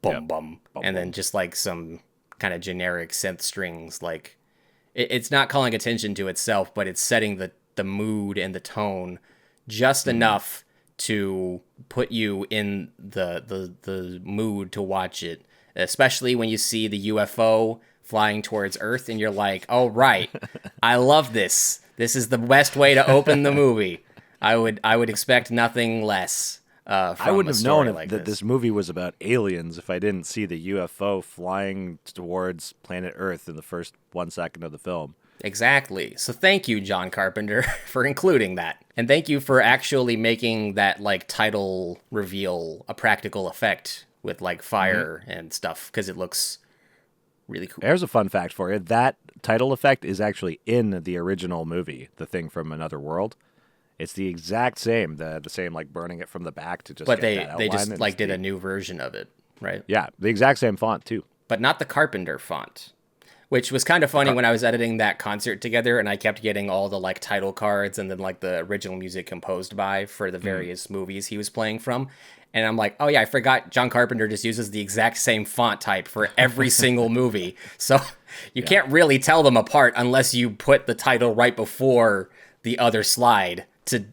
boom, boom, and then just like some kind of generic synth strings. Like it's not calling attention to itself, but it's setting the mood and the tone just enough to put you in the mood to watch it, especially when you see the UFO flying towards Earth and you're like, oh, right, I love this. This is the best way to open the movie. I would expect nothing less. I wouldn't have known that this movie was about aliens if I didn't see the UFO flying towards planet Earth in the first 1 second of the film. Exactly. So thank you, John Carpenter, for including that. And thank you for actually making that like title reveal a practical effect with like fire and stuff, because it looks really cool. There's a fun fact for you. That title effect is actually in the original movie, The Thing from Another World. It's the exact same, the same like burning it from the back to just but get that outline. They just like did a new version of it, right? Yeah, the exact same font too. But not the Carpenter font. Which was kind of funny when I was editing that concert together and I kept getting all the like title cards and then like the original music composed by for the various movies he was playing from. And I'm like, oh yeah, I forgot John Carpenter just uses the exact same font type for every single movie. So you can't really tell them apart unless you put the title right before the other slide to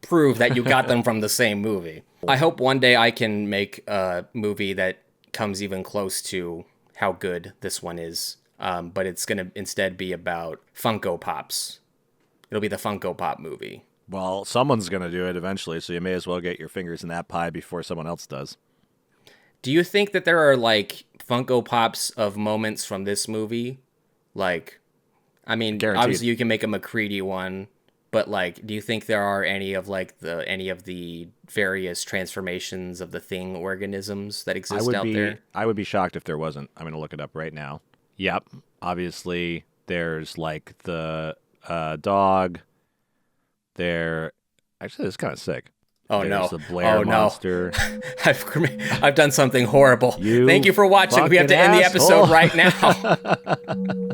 prove that you got them from the same movie. I hope one day I can make a movie that comes even close to how good this one is. But it's going to instead be about Funko Pops. It'll be the Funko Pop movie. Well, someone's going to do it eventually, so you may as well get your fingers in that pie before someone else does. Do you think that there are, like, Funko Pops of moments from this movie? Like, I mean, Guaranteed. Obviously you can make a McCready one, but, like, do you think there are any of, like, any of the various transformations of the Thing organisms that exist out there? I would be shocked if there wasn't. I'm going to look it up right now. Yep. Obviously, there's like the dog. Actually, it's kind of sick. Oh, there's no. The Blair monster. I've done something horrible. Thank you for watching. We have to end the episode right now.